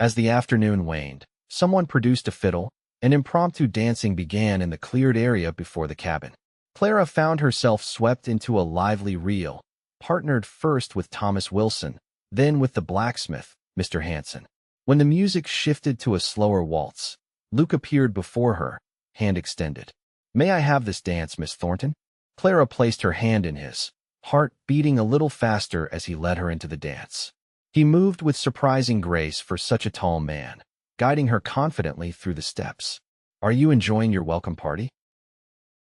As the afternoon waned, someone produced a fiddle, and impromptu dancing began in the cleared area before the cabin. Clara found herself swept into a lively reel, partnered first with Thomas Wilson, then with the blacksmith, Mr. Hanson. When the music shifted to a slower waltz, Luke appeared before her, hand extended. "May I have this dance, Miss Thornton?" Clara placed her hand in his, heart beating a little faster as he led her into the dance. He moved with surprising grace for such a tall man, guiding her confidently through the steps. "Are you enjoying your welcome party?"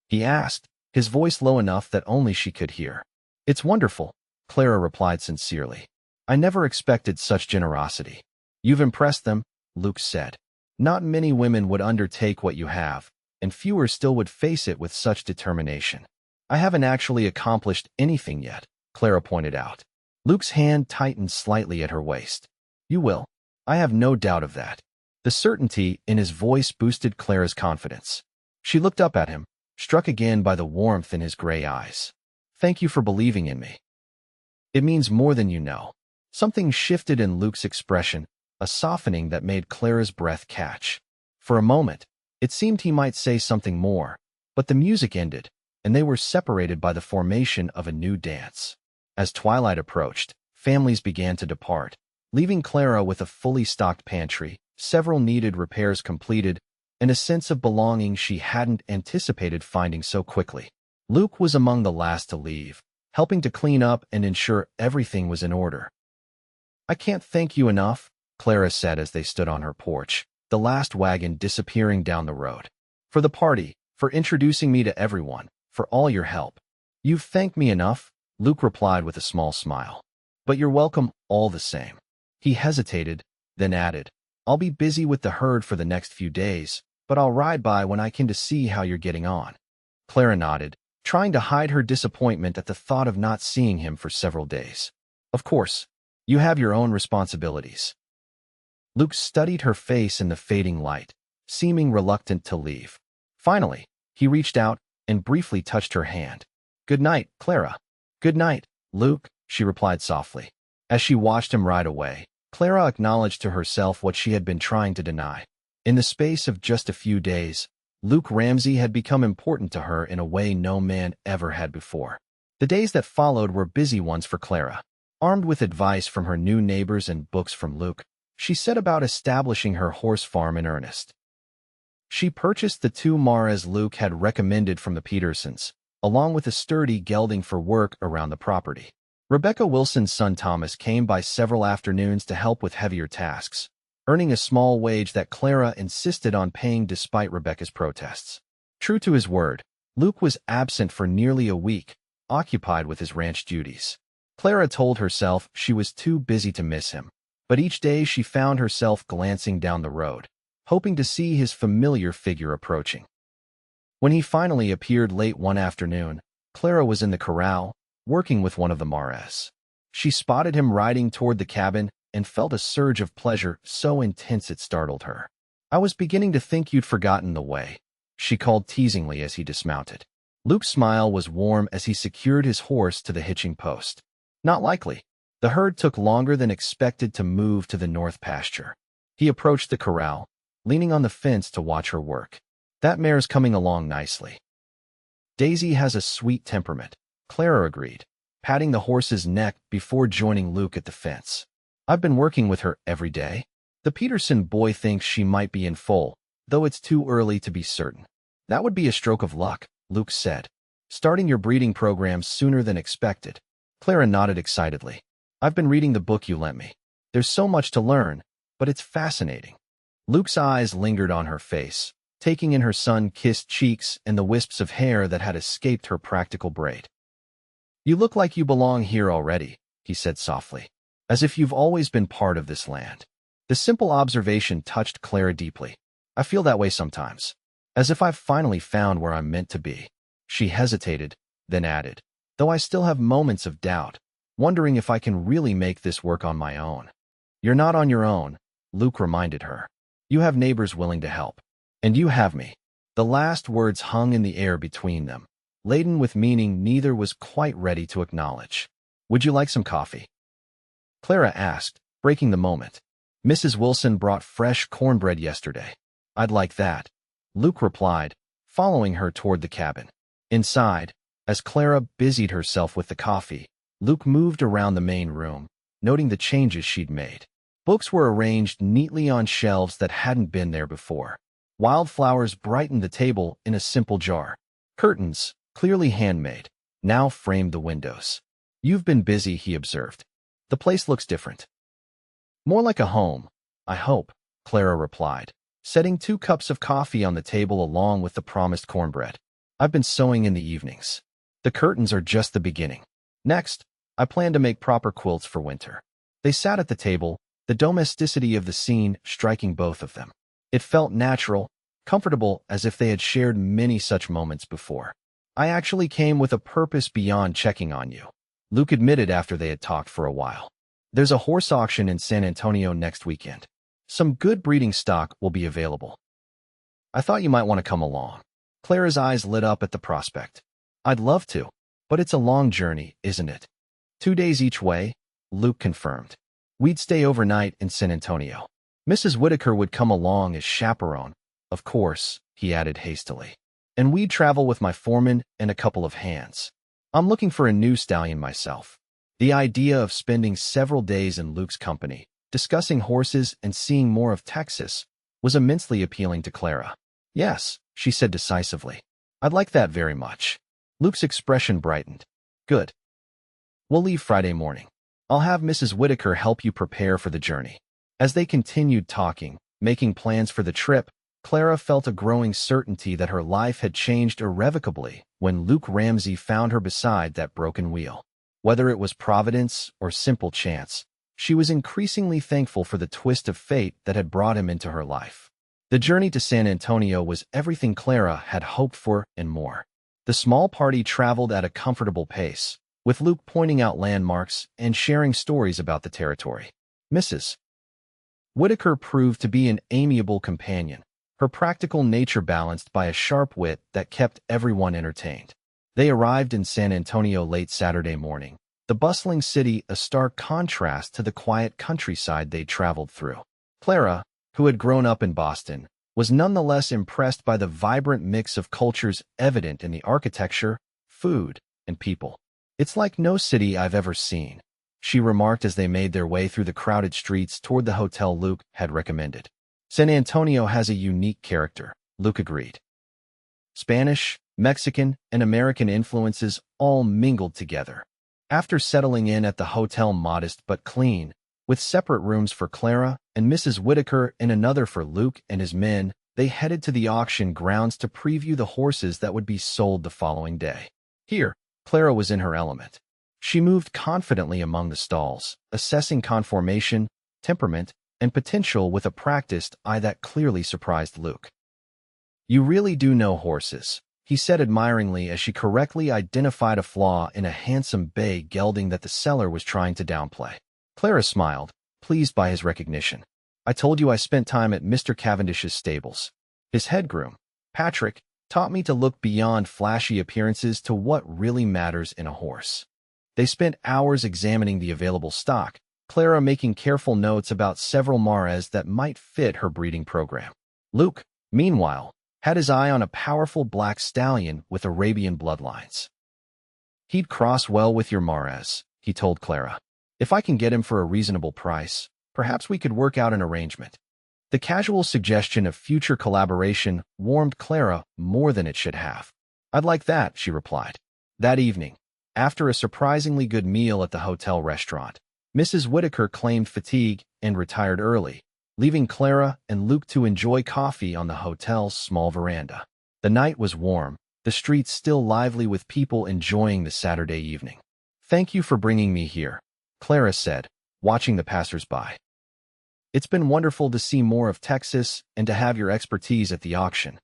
he asked, his voice low enough that only she could hear. "It's wonderful," Clara replied sincerely. "I never expected such generosity." "You've impressed them," Luke said. "Not many women would undertake what you have, and fewer still would face it with such determination." "I haven't actually accomplished anything yet," Clara pointed out. Luke's hand tightened slightly at her waist. "You will. I have no doubt of that." The certainty in his voice boosted Clara's confidence. She looked up at him, struck again by the warmth in his gray eyes. "Thank you for believing in me. It means more than you know." Something shifted in Luke's expression, a softening that made Clara's breath catch. For a moment, it seemed he might say something more, but the music ended, and they were separated by the formation of a new dance. As twilight approached, families began to depart, leaving Clara with a fully stocked pantry, several needed repairs completed, and a sense of belonging she hadn't anticipated finding so quickly. Luke was among the last to leave, helping to clean up and ensure everything was in order. "I can't thank you enough," Clara said as they stood on her porch, the last wagon disappearing down the road. "For the party, for introducing me to everyone, for all your help." "You've thanked me enough," Luke replied with a small smile. "But you're welcome all the same." He hesitated, then added, "I'll be busy with the herd for the next few days, but I'll ride by when I can to see how you're getting on." Clara nodded, trying to hide her disappointment at the thought of not seeing him for several days. "Of course, you have your own responsibilities." Luke studied her face in the fading light, seeming reluctant to leave. Finally, he reached out and briefly touched her hand. "Good night, Clara." "Good night, Luke," she replied softly. As she watched him ride away, Clara acknowledged to herself what she had been trying to deny. In the space of just a few days, Luke Ramsey had become important to her in a way no man ever had before. The days that followed were busy ones for Clara. Armed with advice from her new neighbors and books from Luke, she set about establishing her horse farm in earnest. She purchased the 2 mares Luke had recommended from the Petersons, along with a sturdy gelding for work around the property. Rebecca Wilson's son Thomas came by several afternoons to help with heavier tasks, earning a small wage that Clara insisted on paying despite Rebecca's protests. True to his word, Luke was absent for nearly a week, occupied with his ranch duties. Clara told herself she was too busy to miss him, but each day she found herself glancing down the road, hoping to see his familiar figure approaching. When he finally appeared late one afternoon, Clara was in the corral, working with one of the mares. She spotted him riding toward the cabin and felt a surge of pleasure so intense it startled her. "I was beginning to think you'd forgotten the way," she called teasingly as he dismounted. Luke's smile was warm as he secured his horse to the hitching post. "Not likely." The herd took longer than expected to move to the north pasture. He approached the corral, leaning on the fence to watch her work. "That mare's coming along nicely." "Daisy has a sweet temperament," Clara agreed, patting the horse's neck before joining Luke at the fence. "I've been working with her every day." The Peterson boy thinks she might be in foal, though it's too early to be certain. "That would be a stroke of luck," Luke said. "Starting your breeding program sooner than expected." Clara nodded excitedly. "I've been reading the book you lent me. There's so much to learn, but it's fascinating." Luke's eyes lingered on her face, taking in her sun-kissed cheeks and the wisps of hair that had escaped her practical braid. "You look like you belong here already," he said softly, "as if you've always been part of this land." The simple observation touched Clara deeply. "I feel that way sometimes, as if I've finally found where I'm meant to be." She hesitated, then added, "Though I still have moments of doubt, wondering if I can really make this work on my own." "You're not on your own," Luke reminded her. "You have neighbors willing to help. And you have me." The last words hung in the air between them, laden with meaning neither was quite ready to acknowledge. "Would you like some coffee?" Clara asked, breaking the moment. "Mrs. Wilson brought fresh cornbread yesterday." "I'd like that," Luke replied, following her toward the cabin. Inside, as Clara busied herself with the coffee, Luke moved around the main room, noting the changes she'd made. Books were arranged neatly on shelves that hadn't been there before. Wildflowers brightened the table in a simple jar. Curtains, clearly handmade, now framed the windows. "You've been busy," he observed. "The place looks different." "More like a home, I hope," Clara replied, setting 2 cups of coffee on the table along with the promised cornbread. "I've been sewing in the evenings. The curtains are just the beginning. Next, I plan to make proper quilts for winter." They sat at the table, the domesticity of the scene striking both of them. It felt natural, comfortable, as if they had shared many such moments before. "I actually came with a purpose beyond checking on you," Luke admitted after they had talked for a while. "There's a horse auction in San Antonio next weekend. Some good breeding stock will be available. I thought you might want to come along." Clara's eyes lit up at the prospect. "I'd love to, but it's a long journey, isn't it?" 2 days each way, Luke confirmed. "We'd stay overnight in San Antonio. Mrs. Whitaker would come along as chaperone, of course," he added hastily. "And we'd travel with my foreman and a couple of hands. I'm looking for a new stallion myself." The idea of spending several days in Luke's company, discussing horses and seeing more of Texas, was immensely appealing to Clara. "Yes," she said decisively. "I'd like that very much." Luke's expression brightened. "Good. We'll leave Friday morning. I'll have Mrs. Whitaker help you prepare for the journey." As they continued talking, making plans for the trip, Clara felt a growing certainty that her life had changed irrevocably when Luke Ramsey found her beside that broken wheel. Whether it was providence or simple chance, she was increasingly thankful for the twist of fate that had brought him into her life. The journey to San Antonio was everything Clara had hoped for and more. The small party traveled at a comfortable pace, with Luke pointing out landmarks and sharing stories about the territory. Mrs. Whitaker proved to be an amiable companion, her practical nature balanced by a sharp wit that kept everyone entertained. They arrived in San Antonio late Saturday morning, the bustling city a stark contrast to the quiet countryside they'd traveled through. Clara, who had grown up in Boston, was nonetheless impressed by the vibrant mix of cultures evident in the architecture, food, and people. "It's like no city I've ever seen," she remarked as they made their way through the crowded streets toward the hotel Luke had recommended. "San Antonio has a unique character," Luke agreed. Spanish, Mexican, and American influences all mingled together. After settling in at the hotel modest but clean, with separate rooms for Clara and Mrs. Whitaker and another for Luke and his men, they headed to the auction grounds to preview the horses that would be sold the following day. Here, Clara was in her element. She moved confidently among the stalls, assessing conformation, temperament, and potential with a practiced eye that clearly surprised Luke. "You really do know horses," he said admiringly as she correctly identified a flaw in a handsome bay gelding that the seller was trying to downplay. Clara smiled, pleased by his recognition. "I told you I spent time at Mr. Cavendish's stables. His head groom, Patrick, taught me to look beyond flashy appearances to what really matters in a horse." They spent hours examining the available stock, Clara making careful notes about several mares that might fit her breeding program. Luke, meanwhile, had his eye on a powerful black stallion with Arabian bloodlines. "He'd cross well with your mares," he told Clara. "If I can get him for a reasonable price, perhaps we could work out an arrangement." The casual suggestion of future collaboration warmed Clara more than it should have. "I'd like that," she replied. That evening, after a surprisingly good meal at the hotel restaurant, Mrs. Whitaker claimed fatigue and retired early, leaving Clara and Luke to enjoy coffee on the hotel's small veranda. The night was warm, the streets still lively with people enjoying the Saturday evening. "Thank you for bringing me here," Clara said, watching the passers-by. "It's been wonderful to see more of Texas and to have your expertise at the auction."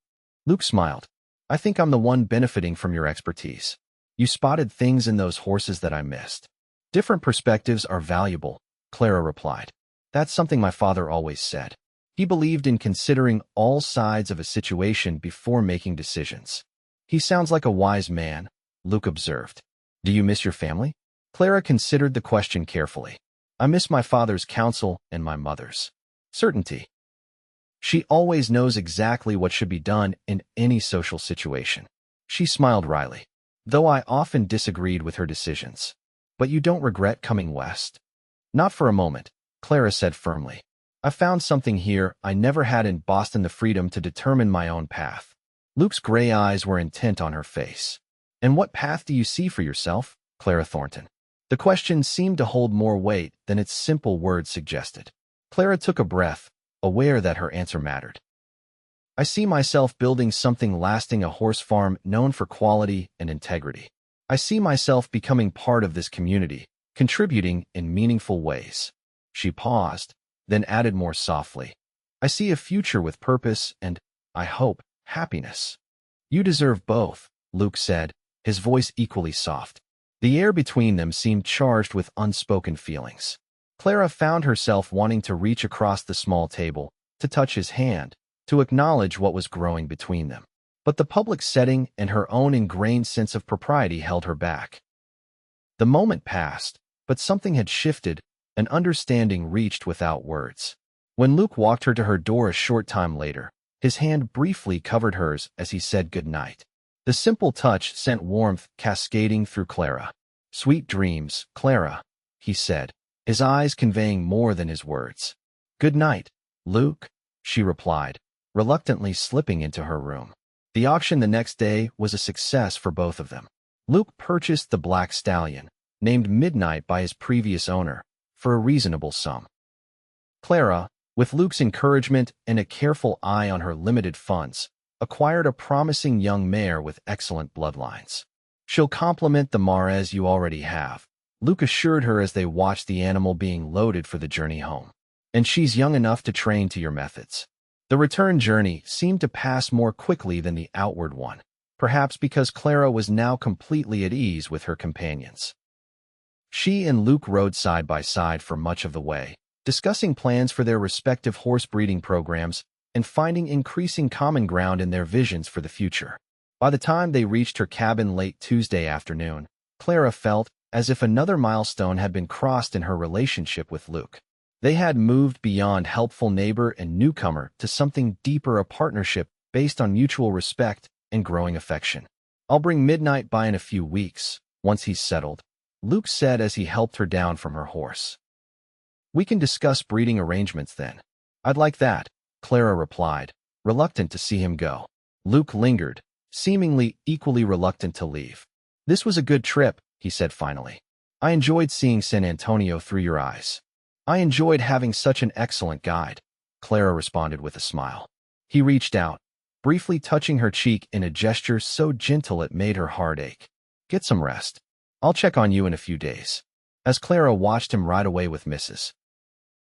Luke smiled. "I think I'm the one benefiting from your expertise. You spotted things in those horses that I missed." "Different perspectives are valuable," Clara replied. "That's something my father always said. He believed in considering all sides of a situation before making decisions." "He sounds like a wise man," Luke observed. "Do you miss your family?" Clara considered the question carefully. "I miss my father's counsel and my mother's certainty. She always knows exactly what should be done in any social situation." She smiled wryly. "Though I often disagreed with her decisions. But you don't regret coming west?" "Not for a moment," Clara said firmly. "I found something here I never had in Boston, the freedom to determine my own path." Luke's gray eyes were intent on her face. "And what path do you see for yourself, Clara Thornton?" The question seemed to hold more weight than its simple words suggested. Clara took a breath, aware that her answer mattered. "I see myself building something lasting, a horse farm known for quality and integrity. I see myself becoming part of this community, contributing in meaningful ways." She paused, then added more softly, "I see a future with purpose and, I hope, happiness." "You deserve both," Luke said, his voice equally soft. The air between them seemed charged with unspoken feelings. Clara found herself wanting to reach across the small table, to touch his hand, to acknowledge what was growing between them. But the public setting and her own ingrained sense of propriety held her back. The moment passed, but something had shifted, an understanding reached without words. When Luke walked her to her door a short time later, his hand briefly covered hers as he said good night. The simple touch sent warmth cascading through Clara. "Sweet dreams, Clara," he said, his eyes conveying more than his words. "Good night, Luke," she replied, reluctantly slipping into her room. The auction the next day was a success for both of them. Luke purchased the black stallion, named Midnight by his previous owner, for a reasonable sum. Clara, with Luke's encouragement and a careful eye on her limited funds, acquired a promising young mare with excellent bloodlines. "She'll complement the mares you already have," Luke assured her as they watched the animal being loaded for the journey home. "And she's young enough to train to your methods." The return journey seemed to pass more quickly than the outward one, perhaps because Clara was now completely at ease with her companions. She and Luke rode side by side for much of the way, discussing plans for their respective horse breeding programs and finding increasing common ground in their visions for the future. By the time they reached her cabin late Tuesday afternoon, Clara felt as if another milestone had been crossed in her relationship with Luke. They had moved beyond helpful neighbor and newcomer to something deeper, a partnership based on mutual respect and growing affection. "I'll bring Midnight by in a few weeks, once he's settled," Luke said as he helped her down from her horse. "We can discuss breeding arrangements then." "I'd like that," Clara replied, reluctant to see him go. Luke lingered, seemingly equally reluctant to leave. "This was a good trip," he said finally. "I enjoyed seeing San Antonio through your eyes." "I enjoyed having such an excellent guide," Clara responded with a smile. He reached out, briefly touching her cheek in a gesture so gentle it made her heart ache. "Get some rest." I'll check on you in a few days. As Clara watched him ride away with Mrs.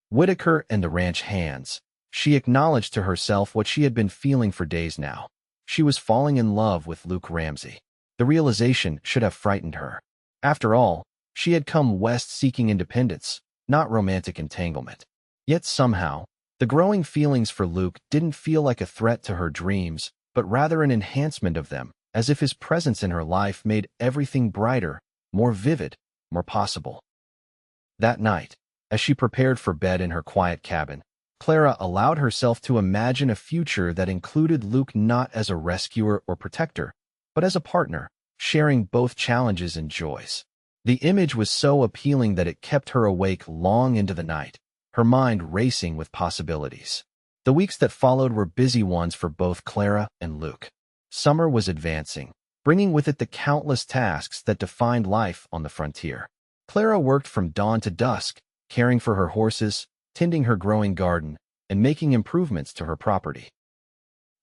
Whitaker and the ranch hands, she acknowledged to herself what she had been feeling for days now. She was falling in love with Luke Ramsey. The realization should have frightened her. After all, she had come west seeking independence, not romantic entanglement. Yet somehow, the growing feelings for Luke didn't feel like a threat to her dreams, but rather an enhancement of them, as if his presence in her life made everything brighter, more vivid, more possible. That night, as she prepared for bed in her quiet cabin, Clara allowed herself to imagine a future that included Luke not as a rescuer or protector, but as a partner, sharing both challenges and joys. The image was so appealing that it kept her awake long into the night, her mind racing with possibilities. The weeks that followed were busy ones for both Clara and Luke. Summer was advancing, bringing with it the countless tasks that defined life on the frontier. Clara worked from dawn to dusk, caring for her horses, tending her growing garden, and making improvements to her property.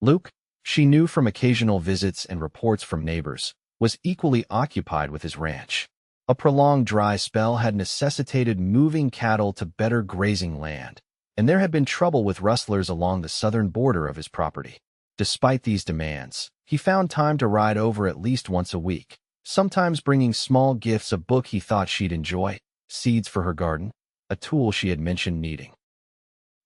Luke, she knew from occasional visits and reports from neighbors, was equally occupied with his ranch. A prolonged dry spell had necessitated moving cattle to better grazing land, and there had been trouble with rustlers along the southern border of his property. Despite these demands, he found time to ride over at least once a week, sometimes bringing small gifts, a book he thought she'd enjoy, seeds for her garden, a tool she had mentioned needing.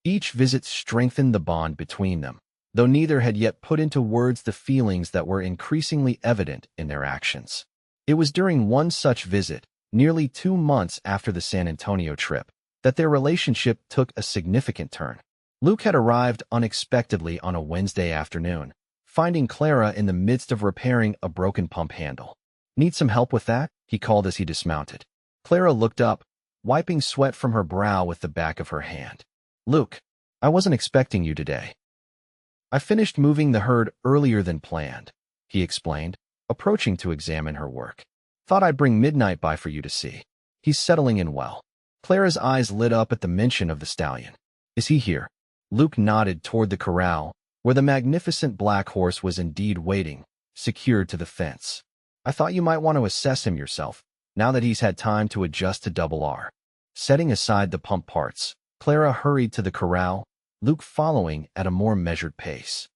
Each visit strengthened the bond between them, though neither had yet put into words the feelings that were increasingly evident in their actions. It was during one such visit, nearly 2 months after the San Antonio trip, that their relationship took a significant turn. Luke had arrived unexpectedly on a Wednesday afternoon, finding Clara in the midst of repairing a broken pump handle. "Need some help with that?" he called as he dismounted. Clara looked up, wiping sweat from her brow with the back of her hand. "Luke, I wasn't expecting you today." "I finished moving the herd earlier than planned," he explained, approaching to examine her work. "Thought I'd bring Midnight by for you to see. He's settling in well." Clara's eyes lit up at the mention of the stallion. "Is he here?" Luke nodded toward the corral, where the magnificent black horse was indeed waiting, secured to the fence. "I thought you might want to assess him yourself, now that he's had time to adjust to double R." Setting aside the pump parts, Clara hurried to the corral, Luke following at a more measured pace.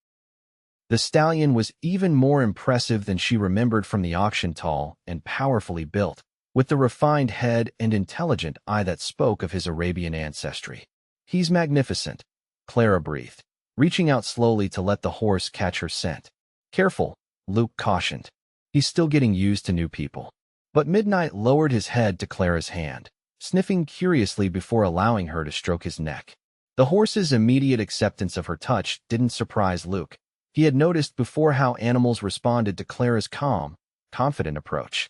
The stallion was even more impressive than she remembered from the auction, tall and powerfully built, with the refined head and intelligent eye that spoke of his Arabian ancestry. "He's magnificent," Clara breathed, reaching out slowly to let the horse catch her scent. "Careful," Luke cautioned. "He's still getting used to new people." But Midnight lowered his head to Clara's hand, sniffing curiously before allowing her to stroke his neck. The horse's immediate acceptance of her touch didn't surprise Luke. He had noticed before how animals responded to Clara's calm, confident approach.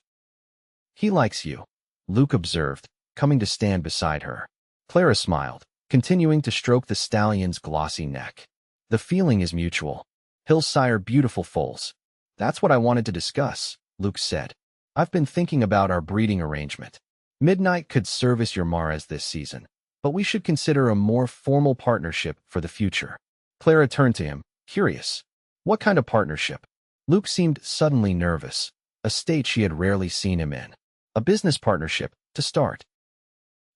"He likes you," Luke observed, coming to stand beside her. Clara smiled, continuing to stroke the stallion's glossy neck. "The feeling is mutual. He'll sire beautiful foals." "That's what I wanted to discuss," Luke said. "I've been thinking about our breeding arrangement. Midnight could service your Maras this season, but we should consider a more formal partnership for the future." Clara turned to him, curious. "What kind of partnership?" Luke seemed suddenly nervous, a state she had rarely seen him in. "A business partnership, to start.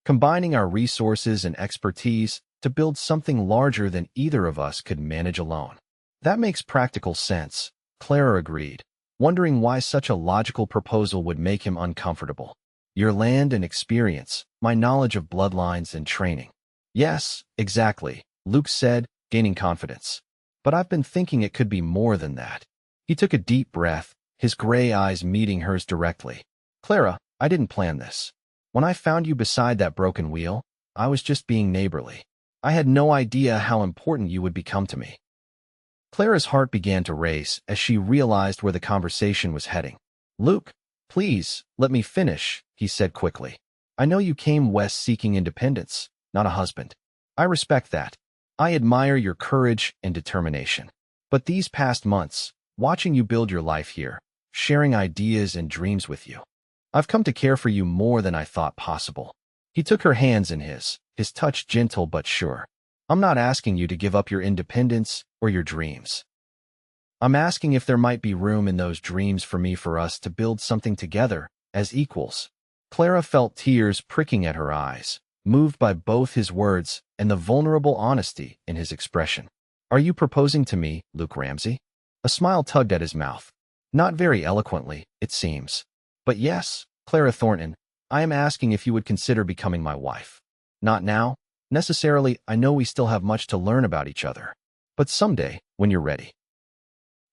Combining our resources and expertise to build something larger than either of us could manage alone." "That makes practical sense," Clara agreed, wondering why such a logical proposal would make him uncomfortable. "Your land and experience, my knowledge of bloodlines and training." "Yes, exactly," Luke said, gaining confidence. "But I've been thinking it could be more than that." He took a deep breath, his gray eyes meeting hers directly. "Clara, I didn't plan this. When I found you beside that broken wheel, I was just being neighborly. I had no idea how important you would become to me." Clara's heart began to race as she realized where the conversation was heading. "Luke, please, let me finish," he said quickly. "I know you came west seeking independence, not a husband. I respect that. I admire your courage and determination. But these past months, watching you build your life here, sharing ideas and dreams with you, I've come to care for you more than I thought possible." He took her hands in his touch gentle but sure. "I'm not asking you to give up your independence or your dreams. I'm asking if there might be room in those dreams for us to build something together as equals. Clara felt tears pricking at her eyes, moved by both his words and the vulnerable honesty in his expression. "Are you proposing to me, Luke Ramsey?" A smile tugged at his mouth. "Not very eloquently, it seems. But yes, Clara Thornton, I am asking if you would consider becoming my wife. Not now, necessarily. I know we still have much to learn about each other. But someday, when you're ready."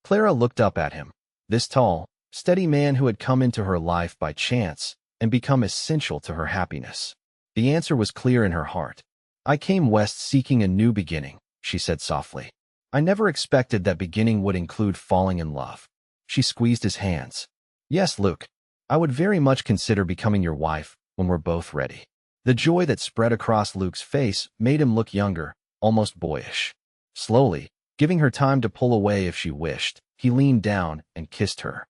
Clara looked up at him. This tall, steady man who had come into her life by chance and become essential to her happiness. The answer was clear in her heart. "I came west seeking a new beginning," she said softly. "I never expected that beginning would include falling in love." She squeezed his hands. "Yes, Luke, I would very much consider becoming your wife when we're both ready." The joy that spread across Luke's face made him look younger, almost boyish. Slowly, giving her time to pull away if she wished, he leaned down and kissed her.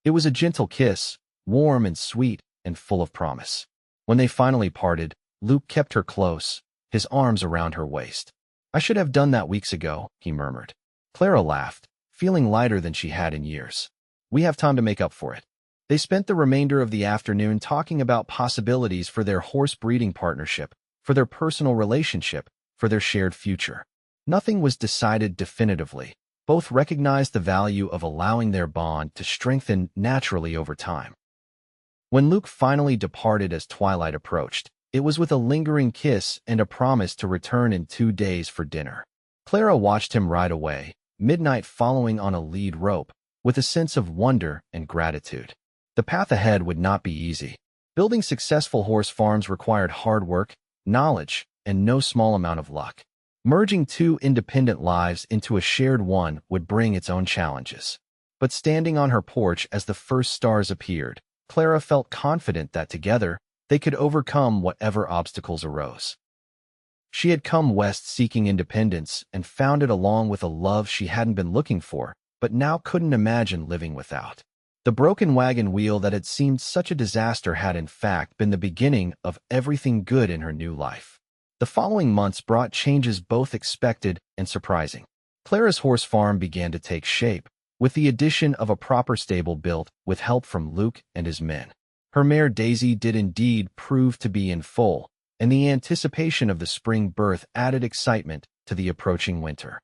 It was a gentle kiss, warm and sweet and full of promise. When they finally parted, Luke kept her close, his arms around her waist. "I should have done that weeks ago," he murmured. Clara laughed, feeling lighter than she had in years. "We have time to make up for it." They spent the remainder of the afternoon talking about possibilities for their horse breeding partnership, for their personal relationship, for their shared future. Nothing was decided definitively. Both recognized the value of allowing their bond to strengthen naturally over time. When Luke finally departed as twilight approached, it was with a lingering kiss and a promise to return in 2 days for dinner. Clara watched him ride away, midnight following on a lead rope, with a sense of wonder and gratitude. The path ahead would not be easy. Building successful horse farms required hard work, knowledge, and no small amount of luck. Merging two independent lives into a shared one would bring its own challenges. But standing on her porch as the first stars appeared, Clara felt confident that together, they could overcome whatever obstacles arose. She had come west seeking independence and found it along with a love she hadn't been looking for, but now couldn't imagine living without. The broken wagon wheel that had seemed such a disaster had in fact been the beginning of everything good in her new life. The following months brought changes both expected and surprising. Clara's horse farm began to take shape, with the addition of a proper stable built with help from Luke and his men. Her mare Daisy did indeed prove to be in full, and the anticipation of the spring birth added excitement to the approaching winter.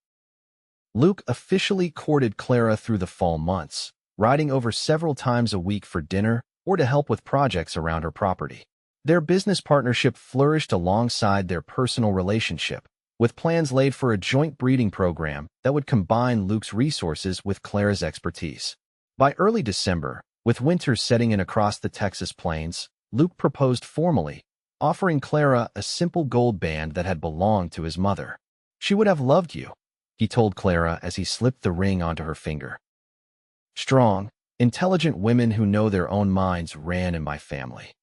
Luke officially courted Clara through the fall months, riding over several times a week for dinner or to help with projects around her property. Their business partnership flourished alongside their personal relationship, with plans laid for a joint breeding program that would combine Luke's resources with Clara's expertise. By early December, with winter setting in across the Texas plains, Luke proposed formally, offering Clara a simple gold band that had belonged to his mother. "She would have loved you," he told Clara as he slipped the ring onto her finger. "Strong, intelligent women who know their own minds ran in my family."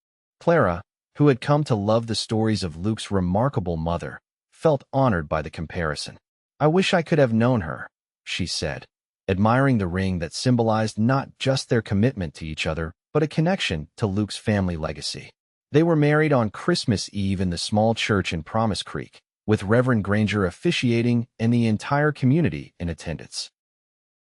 Clara, who had come to love the stories of Luke's remarkable mother, felt honored by the comparison. "I wish I could have known her," she said, admiring the ring that symbolized not just their commitment to each other, but a connection to Luke's family legacy. They were married on Christmas Eve in the small church in Promise Creek, with Reverend Granger officiating and the entire community in attendance.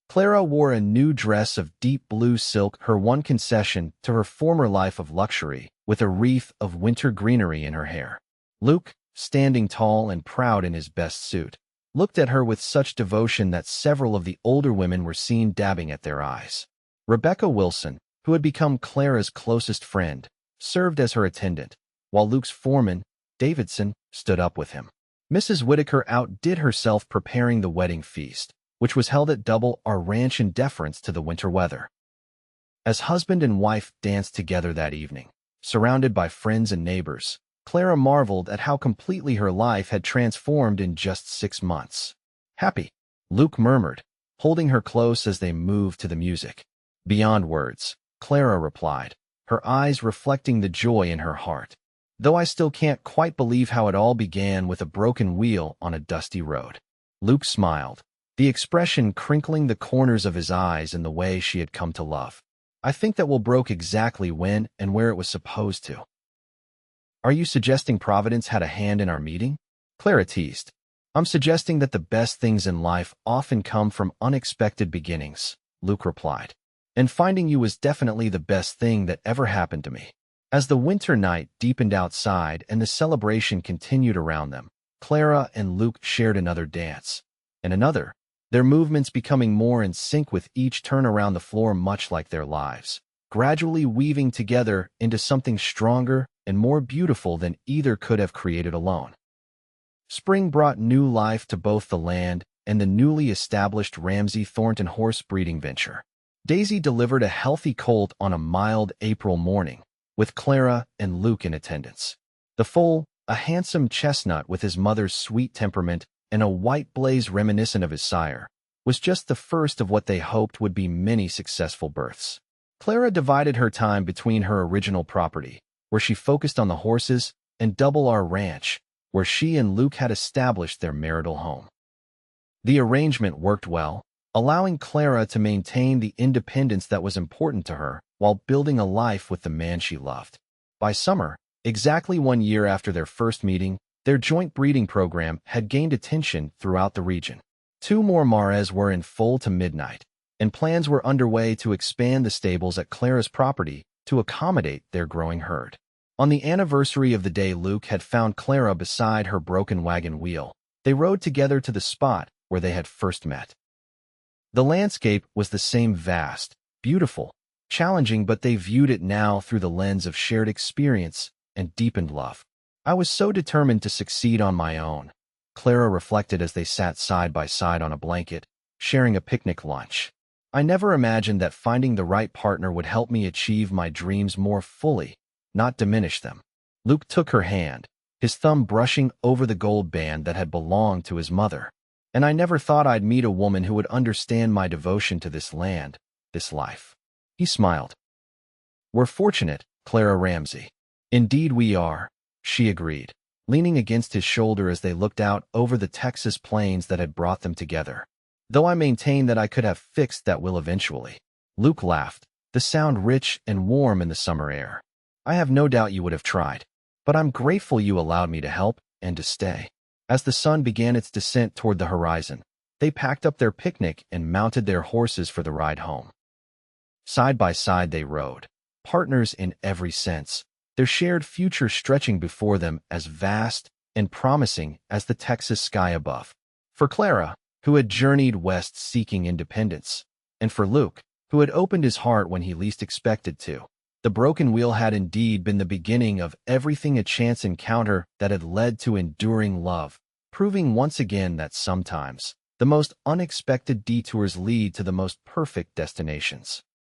Clara wore a new dress of deep blue silk, her one concession to her former life of luxury, with a wreath of winter greenery in her hair. Luke, standing tall and proud in his best suit, looked at her with such devotion that several of the older women were seen dabbing at their eyes. Rebecca Wilson, who had become Clara's closest friend, served as her attendant, while Luke's foreman, Davidson, stood up with him. Mrs. Whitaker outdid herself preparing the wedding feast, which was held at Double R Ranch in deference to the winter weather. As husband and wife danced together that evening, surrounded by friends and neighbors, Clara marveled at how completely her life had transformed in just 6 months. "Happy," Luke murmured, holding her close as they moved to the music. "Beyond words," Clara replied, her eyes reflecting the joy in her heart. "Though I still can't quite believe how it all began with a broken wheel on a dusty road." Luke smiled, the expression crinkling the corners of his eyes in the way she had come to love. "I think that will broke exactly when and where it was supposed to." "Are you suggesting Providence had a hand in our meeting?" Clara teased. "I'm suggesting that the best things in life often come from unexpected beginnings," Luke replied. and finding you was definitely the best thing that ever happened to me." As the winter night deepened outside and the celebration continued around them, Clara and Luke shared another dance, and another, their movements becoming more in sync with each turn around the floor, much like their lives, gradually weaving together into something stronger and more beautiful than either could have created alone. Spring brought new life to both the land and the newly established Ramsey Thornton horse breeding venture. Daisy delivered a healthy colt on a mild April morning, with Clara and Luke in attendance. The foal, a handsome chestnut with his mother's sweet temperament and a white blaze reminiscent of his sire, was just the first of what they hoped would be many successful births. Clara divided her time between her original property, where she focused on the horses, and Double R Ranch, where she and Luke had established their marital home. The arrangement worked well, allowing Clara to maintain the independence that was important to her while building a life with the man she loved. By summer, exactly 1 year after their first meeting, their joint breeding program had gained attention throughout the region. 2 more mares were in foal to midnight, and plans were underway to expand the stables at Clara's property to accommodate their growing herd. On the anniversary of the day Luke had found Clara beside her broken wagon wheel, they rode together to the spot where they had first met. The landscape was the same, vast, beautiful, challenging, but they viewed it now through the lens of shared experience and deepened love. "I was so determined to succeed on my own," Clara reflected as they sat side by side on a blanket, sharing a picnic lunch. "I never imagined that finding the right partner would help me achieve my dreams more fully, not diminish them." Luke took her hand, his thumb brushing over the gold band that had belonged to his mother. "And I never thought I'd meet a woman who would understand my devotion to this land, this life." He smiled. "We're fortunate, Clara Ramsey." "Indeed we are," she agreed, leaning against his shoulder as they looked out over the Texas plains that had brought them together. "Though I maintain that I could have fixed that will eventually." Luke laughed, the sound rich and warm in the summer air. "I have no doubt you would have tried, but I'm grateful you allowed me to help and to stay." As the sun began its descent toward the horizon, they packed up their picnic and mounted their horses for the ride home. Side by side they rode, partners in every sense, their shared future stretching before them as vast and promising as the Texas sky above. For Clara, who had journeyed west seeking independence, and for Luke, who had opened his heart when he least expected to, the broken wheel had indeed been the beginning of everything, a chance encounter that had led to enduring love, proving once again that sometimes the most unexpected detours lead to the most perfect destinations.